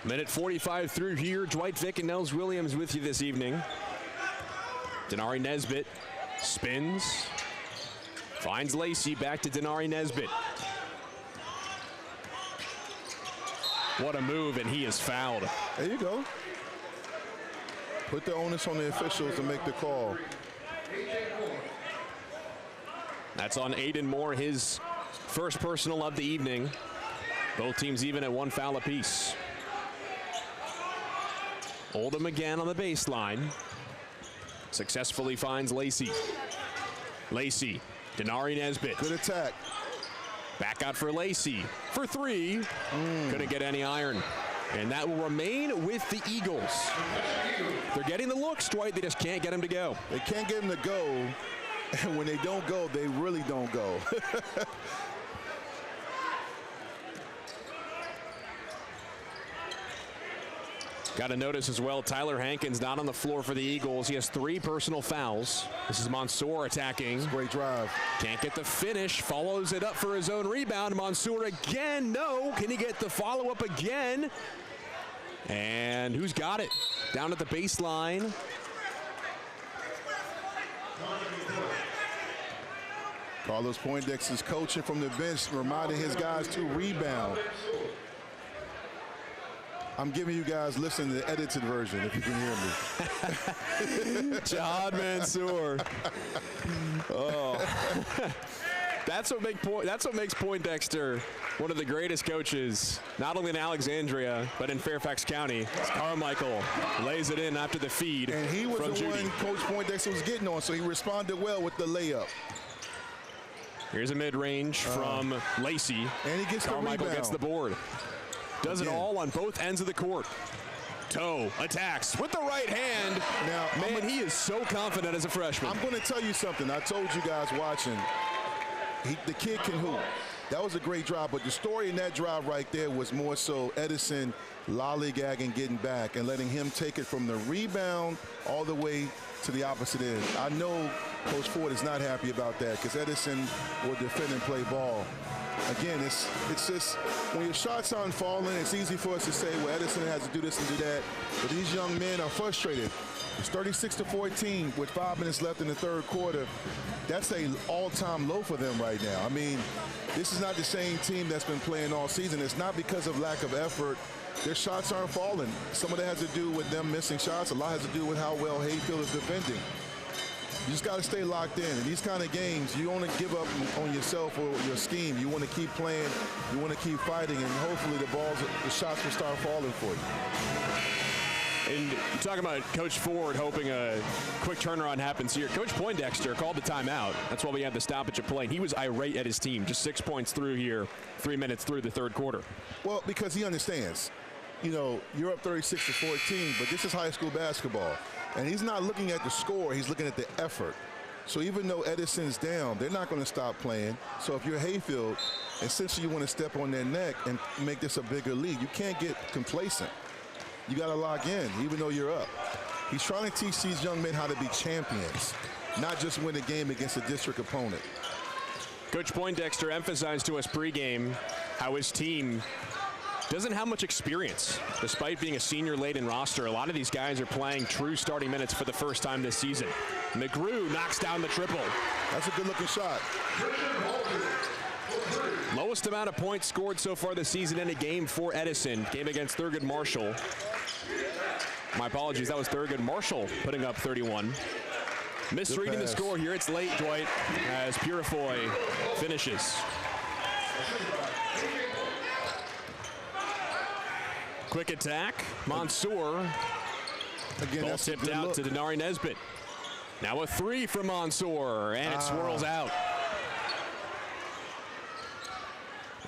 Minute 45 through here. Dwight Vick and Nels Williams with you this evening. Denari Nesbitt spins. Finds Lacey, back to Denari Nesbitt. What a move, and he is fouled. There you go. Put the onus on the officials to make the call. That's on Aiden Moore, his first personal of the evening. Both teams even at one foul apiece. Oldham again on the baseline. Successfully finds Lacey. Lacey, Denari Nesbitt. Good attack. Back out for Lacey for three. Couldn't get any iron. And that will remain with the Eagles. They're getting the looks, Dwight. They just can't get him to go. They can't get him to go. And when they don't go, they really don't go. Got to notice as well, Tyler Hankins not on the floor for the Eagles. He has 3 personal fouls. This is Mansour attacking. Great drive. Can't get the finish. Follows it up for his own rebound. Mansour again. No. Can he get the follow-up again? And who's got it? Down at the baseline. Carlos Poindexter's coaching from the bench, reminding his guys to rebound. I'm giving you guys, listen to the edited version, if you can hear me. Jahad Mansour. Oh. That's what makes Poindexter one of the greatest coaches, not only in Alexandria, but in Fairfax County. Carmichael lays it in after the feed. And he was from the Judy. one Coach Poindexter was getting on, so he responded well with the layup. Here's a mid-range from Lacey. And he gets Carmichael the rebound. gets the board. Does it all on both ends of the court. Toe attacks with the right hand. Now, man, he is so confident as a freshman. I'm going to tell you something. I told you guys watching, the kid can hoop. That was a great drive, but the story in that drive right there was more so Edison lollygagging, getting back, and letting him take it from the rebound all the way to the opposite end. I know Coach Ford is not happy about that because Edison will defend and play ball. Again, it's just when your shots aren't falling, it's easy for us to say, well, Edison has to do this and do that. But these young men are frustrated. It's 36-14 with 5 minutes left in the third quarter. That's an all-time low for them right now. I mean, this is not the same team that's been playing all season. It's not because of lack of effort. Their shots aren't falling. Some of that has to do with them missing shots. A lot has to do with how well Hayfield is defending. You just got to stay locked in. In these kind of games, you don't want to give up on yourself or your scheme. You want to keep playing. You want to keep fighting, and hopefully the shots will start falling for you. And you're talking about Coach Ford hoping a quick turnaround happens here. Coach Poindexter called the timeout. That's why we had the stoppage of play. He was irate at his team. Just 6 points through here, 3 minutes through the third quarter. Well, because he understands. You know, you're up 36-14, but this is high school basketball. And he's not looking at the score, he's looking at the effort. So even though Edison's down, they're not going to stop playing. So if you're Hayfield, essentially you want to step on their neck and make this a bigger lead. You can't get complacent. You got to lock in, even though you're up. He's trying to teach these young men how to be champions, not just win a game against a district opponent. Coach Poindexter emphasized to us pregame how his team doesn't have much experience. Despite being a senior-laden roster, a lot of these guys are playing true starting minutes for the first time this season. McGrew knocks down the triple. That's a good-looking shot. Lowest amount of points scored so far this season in a game for Edison. Game against Thurgood Marshall. My apologies, that was Thurgood Marshall putting up 31. Misreading the score here. It's late, Dwight, as Purifoy finishes. Quick attack. Mansour. Again, ball tipped out to Denari Nesbitt. Now a 3 from Mansour, and it swirls out.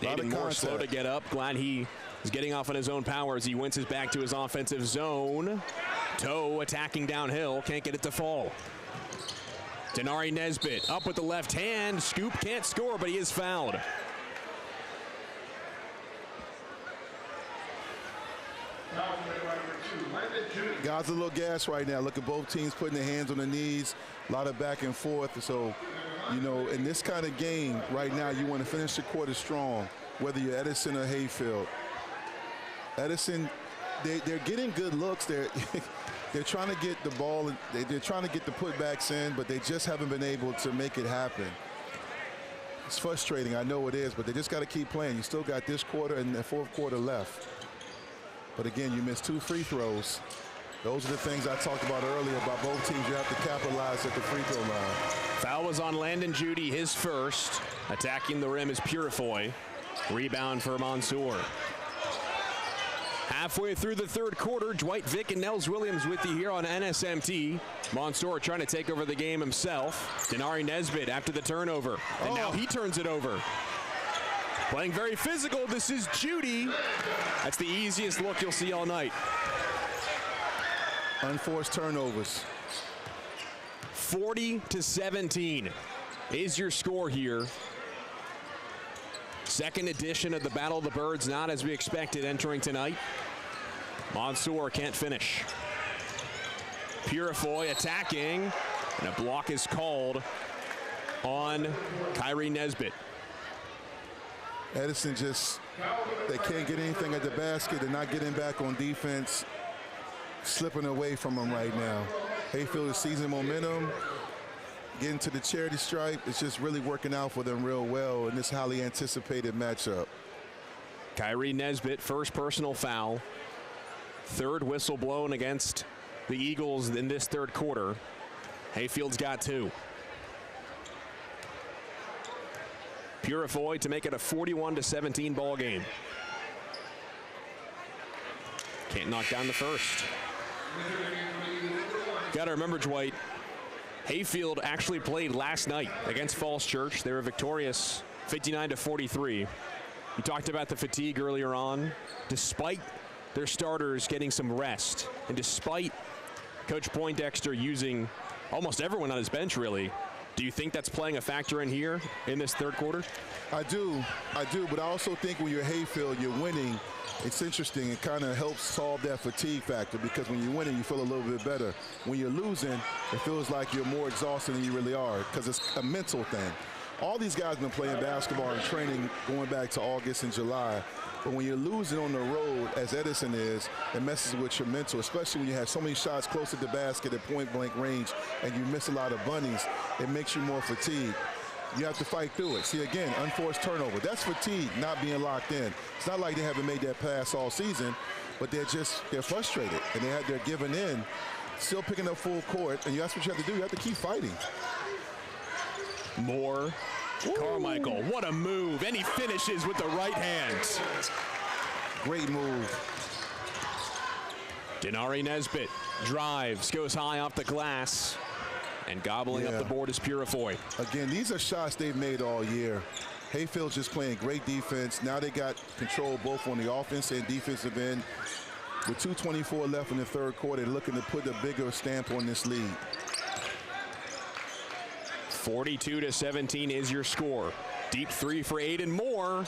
Nathan Moore slow to get up. Glad he is getting off on his own power as he winces back to his offensive zone. Toe attacking downhill. Can't get it to fall. Denari Nesbitt up with the left hand. Scoop can't score, but he is fouled. Guys are a little gassed right now. Look at both teams putting their hands on their knees. A lot of back and forth. So, you know, in this kind of game right now, you want to finish the quarter strong, whether you're Edison or Hayfield. Edison, they're getting good looks. They're trying to get the ball. They're trying to get the putbacks in, but they just haven't been able to make it happen. It's frustrating. I know it is, but they just got to keep playing. You still got this quarter and the fourth quarter left. But again, you missed 2 free throws. Those are the things I talked about earlier about both teams. You have to capitalize at the free throw line. Foul was on Landon Judy, his first. Attacking the rim is Purifoy. Rebound for Mansour. Halfway through the third quarter, Dwight Vick and Nels Williams with you here on NSMT. Mansour trying to take over the game himself. Denari Nesbitt after the turnover. And now he turns it over. Playing very physical, this is Judy. That's the easiest look you'll see all night. Unforced turnovers. 40-17 is your score here. Second edition of the Battle of the Birds, not as we expected entering tonight. Mansour can't finish. Purifoy attacking, and a block is called on Kyrie Nesbitt. Edison they can't get anything at the basket. They're not getting back on defense. Slipping away from them right now. Hayfield is seizing momentum, getting to the charity stripe. It's just really working out for them real well in this highly anticipated matchup. Kyrie Nesbitt, first personal foul. Third whistle blown against the Eagles in this third quarter. Hayfield's got 2. Purifoy to make it a 41-17 ball game. Can't knock down the first. Got to remember, Dwight, Hayfield actually played last night against Falls Church. They were victorious 59-43. You talked about the fatigue earlier on. Despite their starters getting some rest, and despite Coach Poindexter using almost everyone on his bench, really, do you think that's playing a factor in here in this third quarter? I do, but I also think when you're Hayfield, you're winning. It's interesting. It kind of helps solve that fatigue factor, because when you're winning, you feel a little bit better. When you're losing, it feels like you're more exhausted than you really are, because it's a mental thing. All these guys have been playing basketball and training going back to August and July. But when you're losing on the road, as Edison is, it messes with your mental, especially when you have so many shots close to the basket at point-blank range and you miss a lot of bunnies. It makes you more fatigued. You have to fight through it. See, again, unforced turnover. That's fatigue, not being locked in. It's not like they haven't made that pass all season, but they're frustrated, and they're giving in, still picking up full court, and that's what you have to do. You have to keep fighting. Moore. Carmichael, what a move, and he finishes with the right hand. Great move. Denari Nesbitt drives, goes high off the glass, and gobbling up the board is Purifoy. Again, these are shots they've made all year. Hayfield's just playing great defense. Now they got control both on the offense and defensive end. With 2:24 left in the third quarter, they're looking to put a bigger stamp on this lead. 42-17 is your score. Deep 3 for Aiden Moore.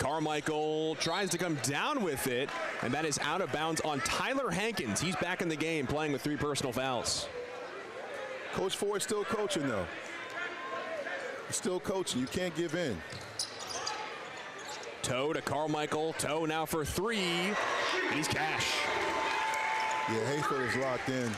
Carmichael tries to come down with it, and that is out of bounds on Tyler Hankins. He's back in the game, playing with 3 personal fouls. Coach Ford's still coaching, though. He's still coaching. You can't give in. Toe to Carmichael. Toe now for 3. And he's cash. Yeah, Hayfield is locked in.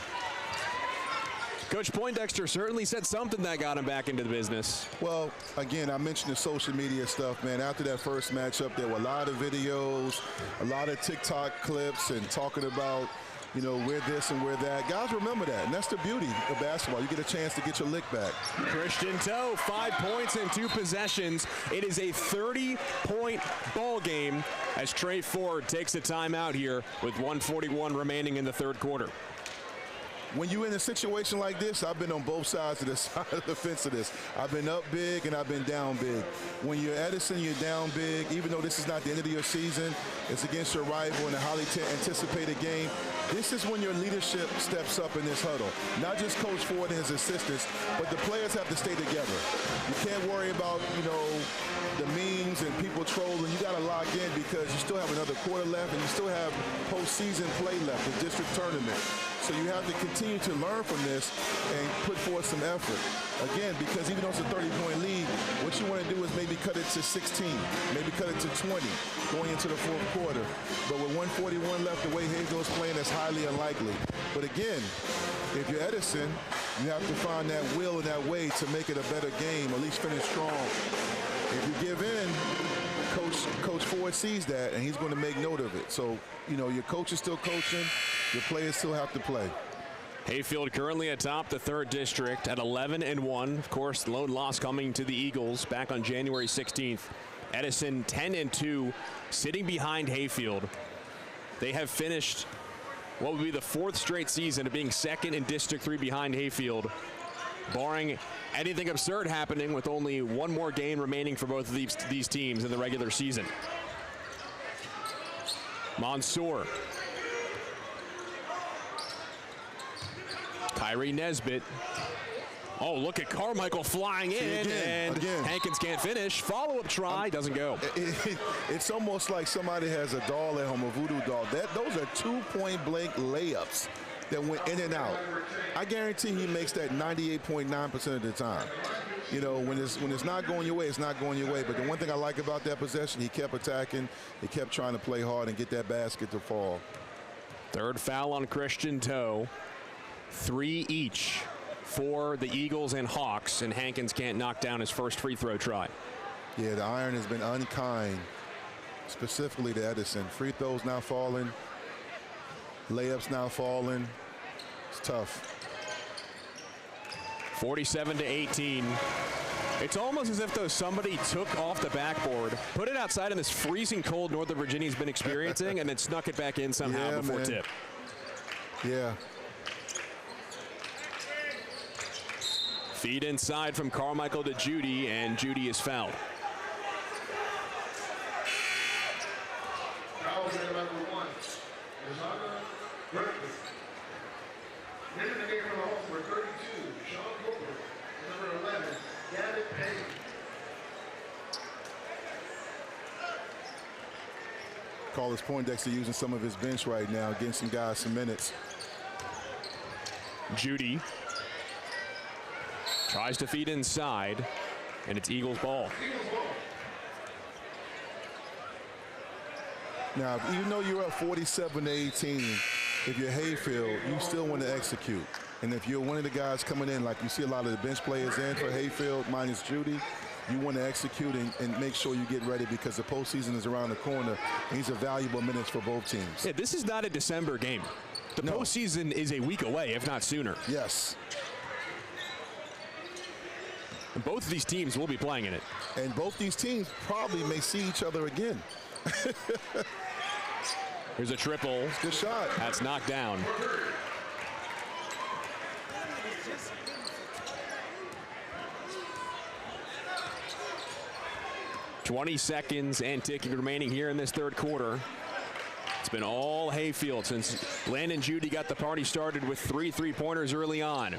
Coach Poindexter certainly said something that got him back into the business. Well, again, I mentioned the social media stuff, man. After that first matchup, there were a lot of videos, a lot of TikTok clips, and talking about, you know, we're this and we're that. Guys remember that, and that's the beauty of basketball. You get a chance to get your lick back. Christian Toe, 5 points in 2 possessions. It is a 30-point ball game as Trey Ford takes a timeout here with 1:41 remaining in the third quarter. When you're in a situation like this, I've been on both sides of the fence of this. I've been up big and I've been down big. When you're Edison, you're down big. Even though this is not the end of your season, it's against your rival in a highly anticipated game. This is when your leadership steps up in this huddle. Not just Coach Ford and his assistants, but the players have to stay together. You can't worry about, you know, the memes and people trolling. You got to lock in, because you still have another quarter left and you still have postseason play left, the district tournament. So you have to continue to learn from this and put forth some effort. Again, because even though it's a 30-point lead, what you want to do is maybe cut it to 16, maybe cut it to 20 going into the fourth quarter. But with 1:41 left, the way Hayfield's playing, that's highly unlikely. But again, if you're Edison, you have to find that will and that way to make it a better game, at least finish strong. If you give in, Coach Ford sees that, and he's going to make note of it. So, you know, your coach is still coaching, your players still have to play. Hayfield currently atop the 3rd district at 11-1. Of course, the lone loss coming to the Eagles back on January 16th. Edison 10-2, sitting behind Hayfield. They have finished what would be the 4th straight season of being 2nd in District 3 behind Hayfield, barring anything absurd happening, with only one more game remaining for both of these teams in the regular season. Mansour. Kyrie Nesbitt Oh, look at Carmichael flying in, and Hankins can't finish. Follow-up try, doesn't go. It's almost like somebody has a doll at home, a voodoo doll. Those are 2-point-blank layups that went in and out. I guarantee he makes that 98.9% of the time. You know, when it's not going your way, it's not going your way. But the one thing I like about that possession, he kept attacking, he kept trying to play hard and get that basket to fall. Third foul on Christian Toe. 3 each for the Eagles and Hawks, and Hankins can't knock down his first free throw try. Yeah, the iron has been unkind, specifically to Edison. Free throws now falling, layups now falling. It's tough. 47-18. It's almost as if, though, somebody took off the backboard, put it outside in this freezing cold Northern Virginia's been experiencing, and then snuck it back in somehow before tip. Yeah. Feed inside from Carmichael to Judy, and Judy is fouled. Carlos Poindexter using some of his bench right now, getting some guys some minutes. Judy tries to feed inside, and it's Eagles ball. Now, even though you're up 47-18, if you're Hayfield, you still want to execute. And if you're one of the guys coming in, like you see a lot of the bench players in for Hayfield, minus Judy, you want to execute and make sure you get ready because the postseason is around the corner. And these are valuable minutes for both teams. Yeah, this is not a December game. The postseason is a week away, if not sooner. Yes. And both of these teams will be playing in it. And both these teams probably may see each other again. Here's a triple. Good shot. That's knocked down. .20 seconds and ticking remaining here in this third quarter. It's been all Hayfield since Landon Judy got the party started with 3 3-pointers early on.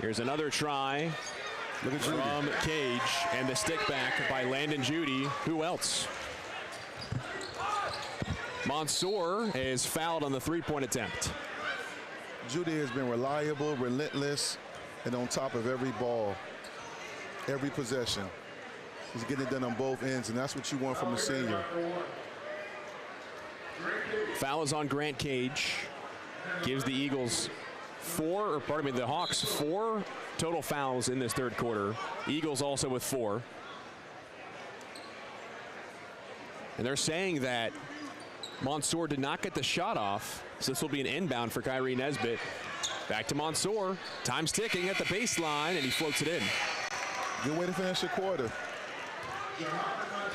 Here's another try from Cage, and the stick back by Landon Judy. Who else? Mansour is fouled on the 3-point attempt. Judy has been reliable, relentless, and on top of every ball, every possession. He's getting it done on both ends, and that's what you want from a senior. Foul is on Grant Cage. Gives the Eagles the Hawks 4 total fouls in this third quarter. Eagles also with 4. And they're saying that Mansour did not get the shot off, so this will be an inbound for Kyrie Nesbitt. Back to Mansour. Time's ticking at the baseline, and he floats it in. Good way to finish the quarter.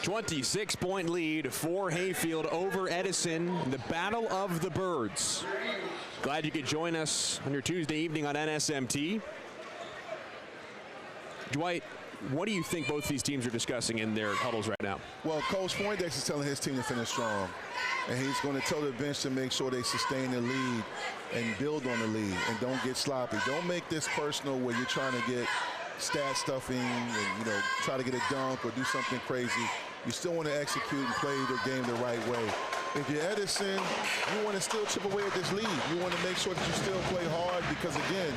26-point lead for Hayfield over Edison, the Battle of the Birds. Glad you could join us on your Tuesday evening on NSMT. Dwight, what do you think both these teams are discussing in their huddles right now? Well, Coach Poindexter is telling his team to finish strong. And he's going to tell the bench to make sure they sustain the lead and build on the lead and don't get sloppy. Don't make this personal where you're trying to get stat stuffing and, try to get a dunk or do something crazy. You still want to execute and play the game the right way. If you're Edison, you want to still chip away at this lead. You want to make sure that you still play hard because, again,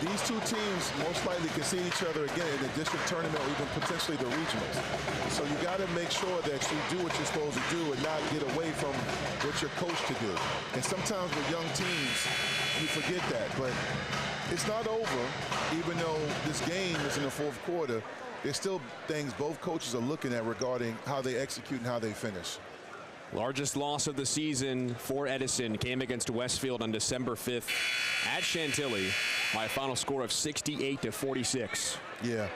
these two teams most likely can see each other again in the district tournament or even potentially the regionals. So you got to make sure that you do what you're supposed to do and not get away from what you're coached to do. And sometimes with young teams, you forget that. But it's not over, even though this game is in the fourth quarter. There's still things both coaches are looking at regarding how they execute and how they finish. Largest loss of the season for Edison came against Westfield on December 5th at Chantilly by a final score of 68-46. Yeah.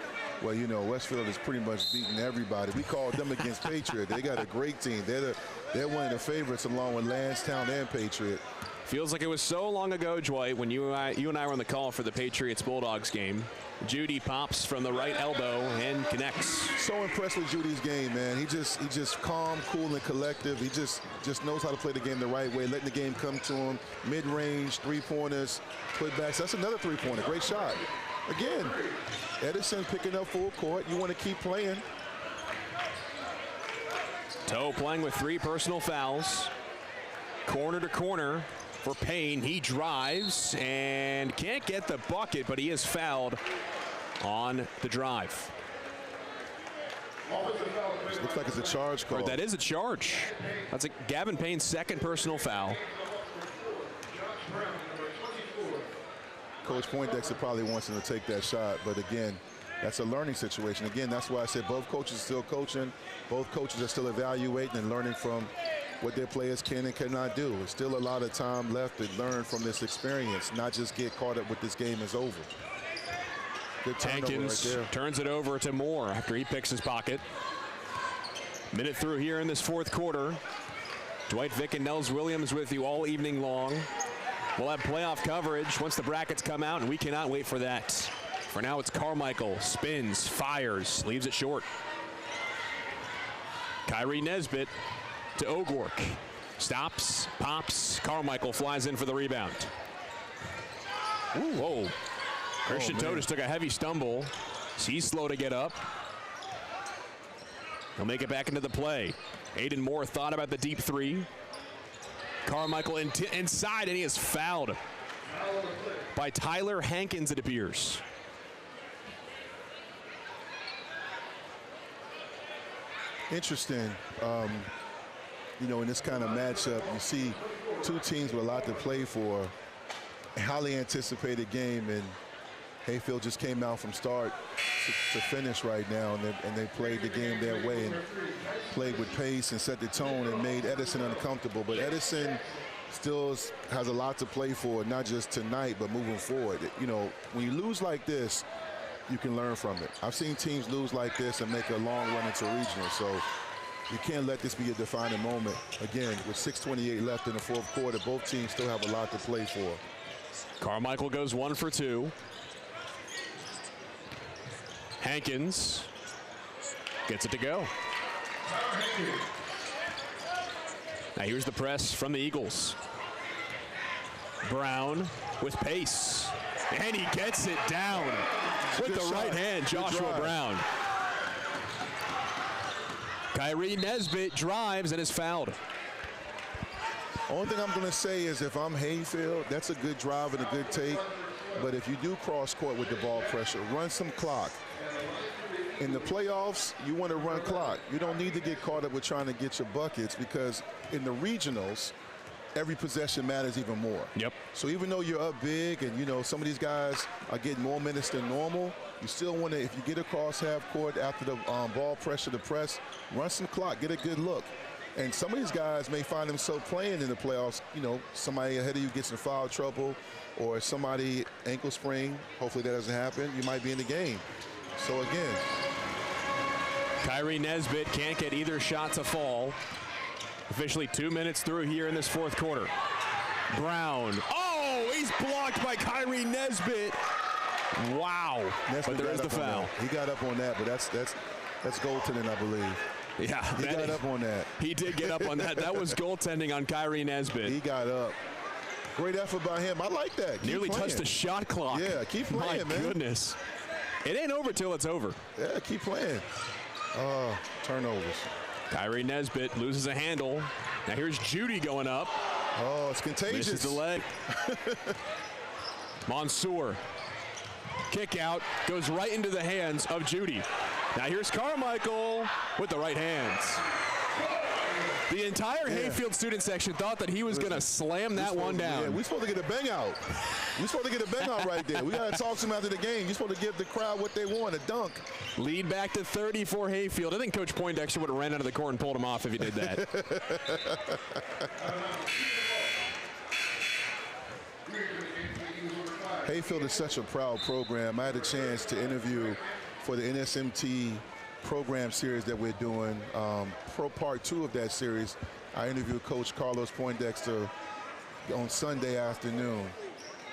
Well, Westfield has pretty much beaten everybody. We called them against Patriot. They got a great team. They're one of the favorites along with Lansdowne and Patriot. Feels like it was so long ago, Dwight, when you and I were on the call for the Patriots-Bulldogs game. Judy pops from the right elbow and connects. So impressed with Judy's game, man. He just calm, cool, and collective. He just knows how to play the game the right way, letting the game come to him. Mid-range, 3-pointers, putbacks. That's another 3-pointer. Great shot. again, Edison picking up full court. You want to keep playing. Toe playing with 3 personal fouls. Corner to corner for Payne. He drives and can't get the bucket, but he is fouled on the drive. This looks like it's a charge call. That is a charge. That's Gavin Payne's 2nd personal foul. Coach Poindexter probably wants him to take that shot, but again, that's a learning situation. Again, that's why I said both coaches are still coaching. Both coaches are still evaluating and learning from what their players can and cannot do. There's still a lot of time left to learn from this experience, not just get caught up with this game is over. Good turnover Hankins right there. turns it over to Moore after he picks his pocket. Minute through here in this 4th quarter. Dwight Vick and Nels Williams with you all evening long. We'll have playoff coverage once the brackets come out, and we cannot wait for that. For now, it's Carmichael. Spins, fires, leaves it short. Kyrie Nesbitt to O'Gork. Stops, pops. Carmichael flies in for the rebound. Ooh, whoa. Christian Totis took a heavy stumble. He's slow to get up. He'll make it back into the play. Aiden Moore thought about the deep 3. Carmichael inside, and he is fouled by Tyler Hankins, it appears. Interesting. You know, in this kind of matchup, you see 2 teams with a lot to play for. A highly anticipated game, and Hayfield just came out from start to finish right now, and they played the game their way and played with pace and set the tone and made Edison uncomfortable. But Edison still has a lot to play for, not just tonight, but moving forward. You know, when you lose like this, you can learn from it. I've seen teams lose like this and make a long run into regional, so you can't let this be a defining moment. Again, with 6:28 left in the 4th quarter, both teams still have a lot to play for. Carmichael goes 1 for 2. Hankins gets it to go. Now here's the press from the Eagles. Brown with pace, and he gets it down with the right hand, Joshua Brown. Kyrie Nesbitt drives and is fouled. Only thing I'm going to say is if I'm Hayfield, that's a good drive and a good take. But if you do cross court with the ball pressure, run some clock. In the playoffs, you want to run clock. You don't need to get caught up with trying to get your buckets, because in the regionals, every possession matters even more. Yep. So even though you're up big and, you know, some of these guys are getting more minutes than normal, you still want to, if you get across half court after the ball pressure to press, run some clock, get a good look. And some of these guys may find themselves playing in the playoffs, you know, somebody ahead of you gets in foul trouble, or somebody ankle sprain. Hopefully that doesn't happen. You might be in the game. So again, Kyrie Nesbitt can't get either shot to fall. Officially 2 minutes through here in this 4th quarter. Brown. Oh, he's blocked by Kyrie Nesbitt. Wow. Nesbitt, but there is the foul. He got up on that, but that's goaltending, I believe. Yeah, he got up on that. He did get up on that. That was goaltending on Kyrie Nesbitt. He got up. Great effort by him. I like that. Keep Nearly playing. Touched the shot clock. Yeah, keep playing, man. My goodness. It ain't over till it's over. Yeah, keep playing. Turnovers. Kyrie Nesbitt loses a handle. Now here's Judy going up. Oh, it's contagious. Misses the leg. Mansour. Kick out. Goes right into the hands of Judy. Now here's Carmichael with the right hands. The entire Hayfield student section thought that he was going to slam that one down. Yeah, we're supposed to get a bang out. We're supposed to get a bang out right there. We got to talk to him after the game. You're supposed to give the crowd what they want, a dunk. Lead back to 30 for Hayfield. I think Coach Poindexter would have ran out of the court and pulled him off if he did that. Hayfield is such a proud program. I had a chance to interview for the NSMT program series that we're doing. Part 2 of that series, I interviewed Coach Carlos Poindexter on Sunday afternoon.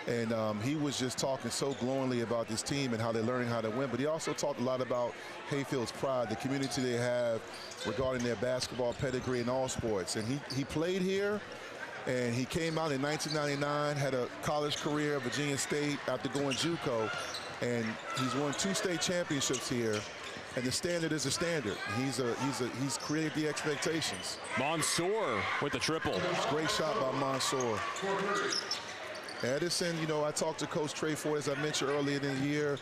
And he was just talking so glowingly about this team and how they're learning how to win. But he also talked a lot about Hayfield's pride, the community they have regarding their basketball pedigree in all sports. And he played here, and he came out in 1999, had a college career at Virginia State after going JUCO. and he's won 2 state championships here. And the standard is a standard. He's created the expectations. Mansour with the triple. Great shot by Mansour. Edison, you know, I talked to Coach Trey Ford, as I mentioned earlier in the year.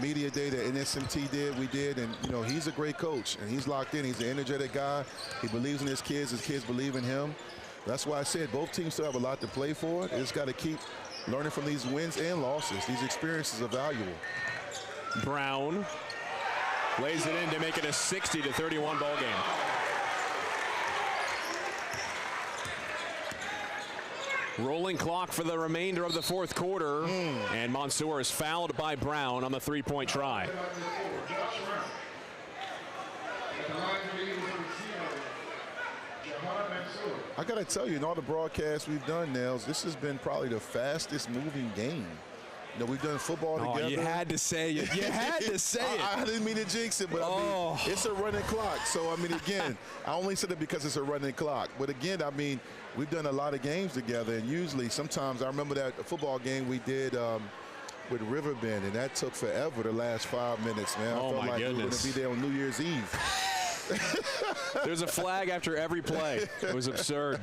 Media day that NSMT did, we did, and you know, he's a great coach, and he's locked in. He's an energetic guy. He believes in his kids believe in him. That's why I said both teams still have a lot to play for. They just got to keep learning from these wins and losses. These experiences are valuable. Brown lays it in to make it a 60-31 ball game. Rolling clock for the remainder of the fourth quarter, and Mansour is fouled by Brown on the three-point try. I got to tell you, in all the broadcasts we've done, Nails, this has been probably the fastest moving game. You know, we've done football together. You had to say it. You had to say it. I didn't mean to jinx it, but I mean, it's a running clock. So, I mean, again, I only said it because it's a running clock. But again, I mean, we've done a lot of games together, and usually, sometimes, I remember that football game we did with Riverbend, and that took forever, the last 5 minutes, man. I felt like we were going to be there on New Year's Eve. There's a flag after every play. It was absurd.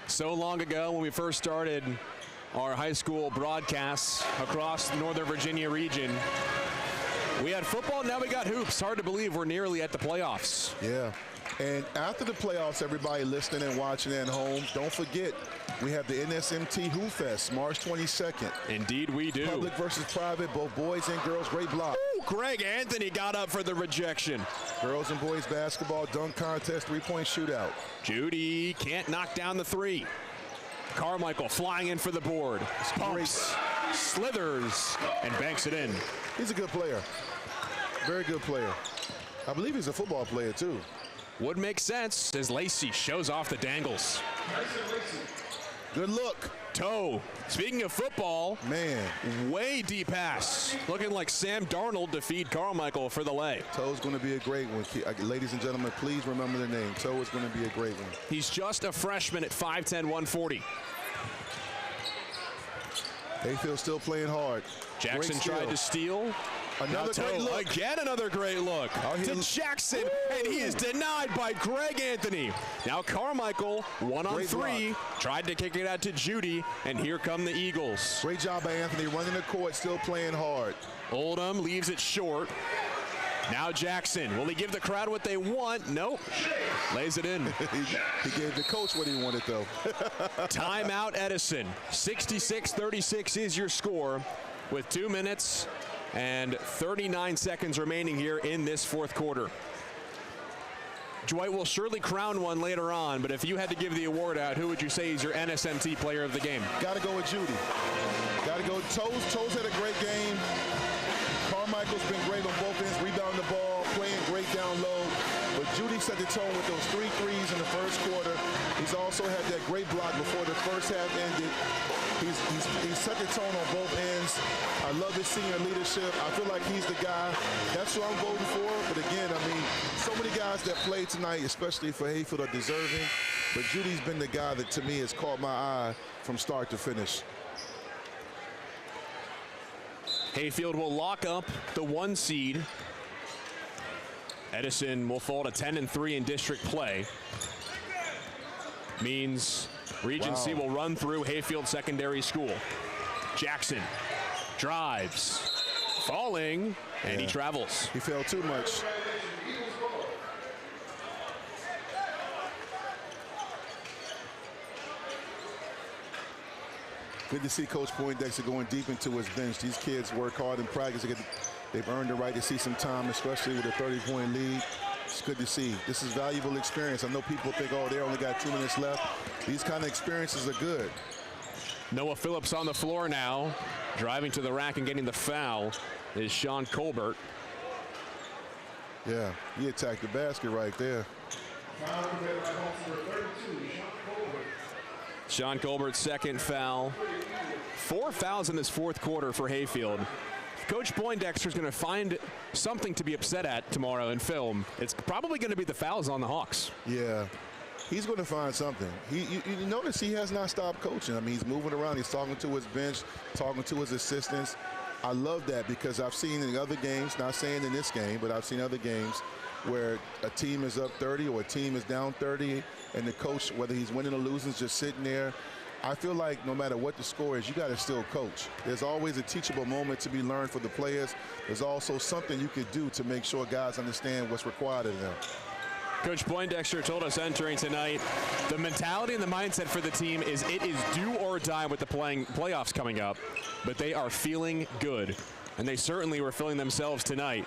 So long ago when we first started our high school broadcasts across the Northern Virginia region, we had football, now we got hoops. Hard to believe we're nearly at the playoffs. Yeah. And after the playoffs, everybody listening and watching at home, don't forget, we have the NSMT Hoop Fest, March 22nd. Indeed we do. Public versus private, both boys and girls. Great block. Ooh, Greg Anthony got up for the rejection. Girls and boys basketball, dunk contest, three-point shootout. Judy can't knock down the three. Carmichael flying in for the board. Pumps, slithers, and banks it in. He's a good player. Very good player. I believe he's a football player, too. Would make sense as Lacey shows off the dangles. Good look. Toe. Speaking of football, man, way deep pass. Looking like Sam Darnold to feed Carmichael for the lay. Toe's going to be a great one. Ladies and gentlemen, please remember the name. Toe is going to be a great one. He's just a freshman at 5'10", 140. Hayfield still playing hard. Jackson tried to steal. Another great look. Again, another great look to Jackson, and he is denied by Greg Anthony. Now Carmichael, one on three, tried to kick it out to Judy, and here come the Eagles. Great job by Anthony, running the court, still playing hard. Oldham leaves it short. Now Jackson, will he give the crowd what they want? Nope, lays it in. He gave the coach what he wanted, though. Timeout Edison, 66-36 is your score with 2 minutes and 39 seconds remaining here in this fourth quarter. Dwight will surely crown one later on, but if you had to give the award out, who would you say is your NSMT player of the game? Got to go with Judy. Got to go. Toes had a great game. Carmichael's been great on both ends, rebounding the ball, playing great down low. But Judy set the tone with those 3 threes in the first quarter. He's also had that great block before the first half ended. He's set the tone on both ends. I love his senior leadership. I feel like he's the guy. That's who I'm voting for. But again, I mean, so many guys that played tonight, especially for Hayfield, are deserving. But Judy's been the guy that, to me, has caught my eye from start to finish. Hayfield will lock up the 1 seed. Edison will fall to 10-3 in district play. Means Regency will run through Hayfield Secondary School. Jackson drives, falling, and he travels. He fell too much. Good to see Coach Poindexter going deep into his bench. These kids work hard in practice. They've earned the right to see some time, especially with a 30-point lead. It's good to see. This is valuable experience. I know people think, oh, they only got 2 minutes left. These kind of experiences are good. Noah Phillips on the floor now. Driving to the rack and getting the foul is Sean Colbert. Yeah, he attacked the basket right there. Sean Colbert's second foul. 4 fouls in this fourth quarter for Hayfield. Coach Poindexter's going to find something to be upset at tomorrow in film. It's probably going to be the fouls on the Hawks. Yeah, he's going to find something. You notice he has not stopped coaching. I mean, he's moving around. He's talking to his bench, talking to his assistants. I love that because I've seen in other games, not saying in this game, but I've seen other games where a team is up 30 or a team is down 30, and the coach, whether he's winning or losing, is just sitting there. I feel like no matter what the score is, you got to still coach. There's always a teachable moment to be learned for the players. There's also something you could do to make sure guys understand what's required of them. Coach Poindexter told us entering tonight, the mentality and the mindset for the team is it is do or die with the playoffs coming up, but they are feeling good, and they certainly were feeling themselves tonight.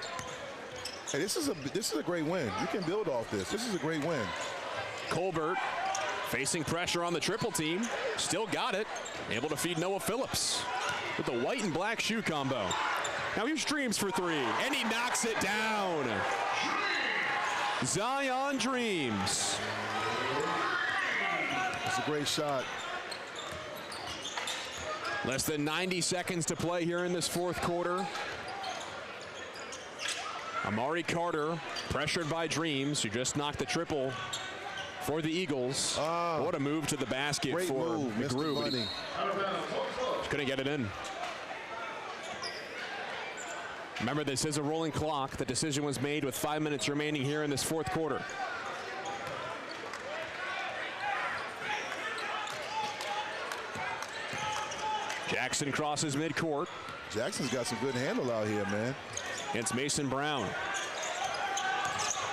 Hey, this is a great win. You can build off this. This is a great win. Colbert facing pressure on the triple team, still got it, able to feed Noah Phillips with the white and black shoe combo. Now he streams for three, and he knocks it down. Zion Dreams. It's a great shot. Less than 90 seconds to play here in this fourth quarter. Amari Carter pressured by Dreams, who just knocked the triple for the Eagles. What a move to the basket great for move, Mr. Bunny. Couldn't get it in. Remember, this is a rolling clock. The decision was made with 5 minutes remaining here in this fourth quarter. Jackson crosses midcourt. Jackson's got some good handle out here, man. It's Mason Brown.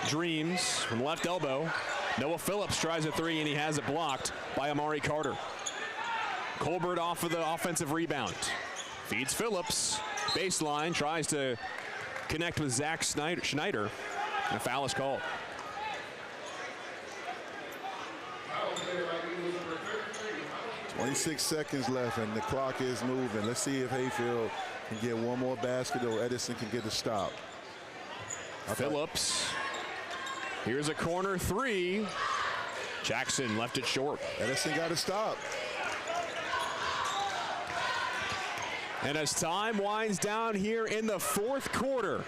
Dreams from left elbow. Noah Phillips tries a three, and he has it blocked by Amari Carter. Colbert off of the offensive rebound. Feeds Phillips. Baseline, tries to connect with Zach Schneider. And a foul is called. .26 seconds left, and the clock is moving. Let's see if Hayfield can get one more basket or Edison can get a stop. Phillips. Here's a corner three. Jackson left it short. Edison got to stop. And as time winds down here in the fourth quarter,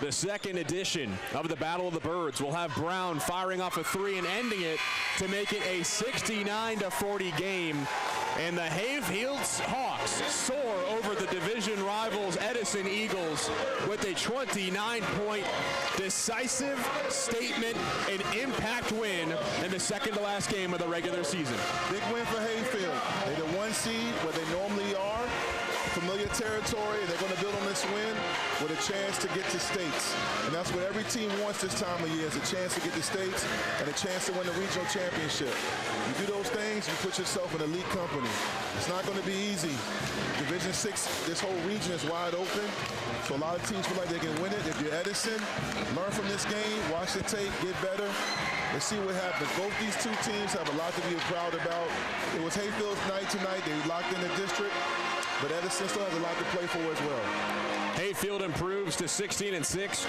the second edition of the Battle of the Birds will have Brown firing off a three and ending it to make it a 69-40 game. And the Hayfield Hawks soar over the division rivals Edison Eagles with a 29-point decisive statement and impact win in the second to last game of the regular season. Big win for Hayfield. They're the 1 seed where they normally are. Familiar territory. They're going to build on this win with a chance to get to states. And that's what every team wants this time of year, is a chance to get to states and a chance to win the regional championship. You do those things, you put yourself in elite company. It's not going to be easy. Division 6, this whole region is wide open. So a lot of teams feel like they can win it. If you're Edison, learn from this game, watch the tape, get better. Let's see what happens. Both these two teams have a lot to be proud about. It was Hayfield's night tonight. They locked in the district. But Edison still has a lot to play for as well. Hayfield improves to 16-6,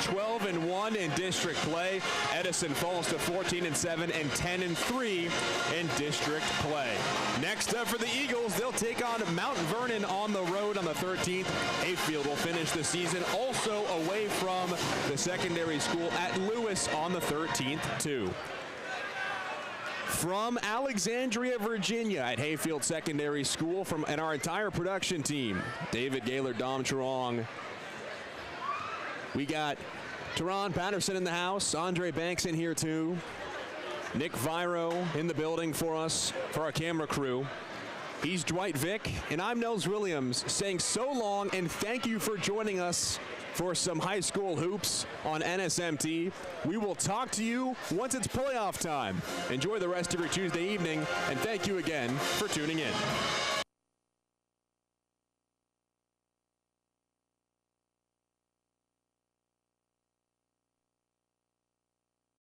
12-1 in district play. Edison falls to 14-7 and 10-3 in district play. Next up for the Eagles, they'll take on Mount Vernon on the road on the 13th. Hayfield will finish the season also away from the secondary school at Lewis on the 13th too. From Alexandria, Virginia at Hayfield Secondary School and our entire production team, David Gaylor, Dom Truong. We got Teron Patterson in the house, Andre Banks in here too, Nick Viro in the building for us, for our camera crew. He's Dwight Vick, and I'm Nels Williams saying so long and thank you for joining us for some high school hoops on NSMT. We will talk to you once it's playoff time. Enjoy the rest of your Tuesday evening, and thank you again for tuning in.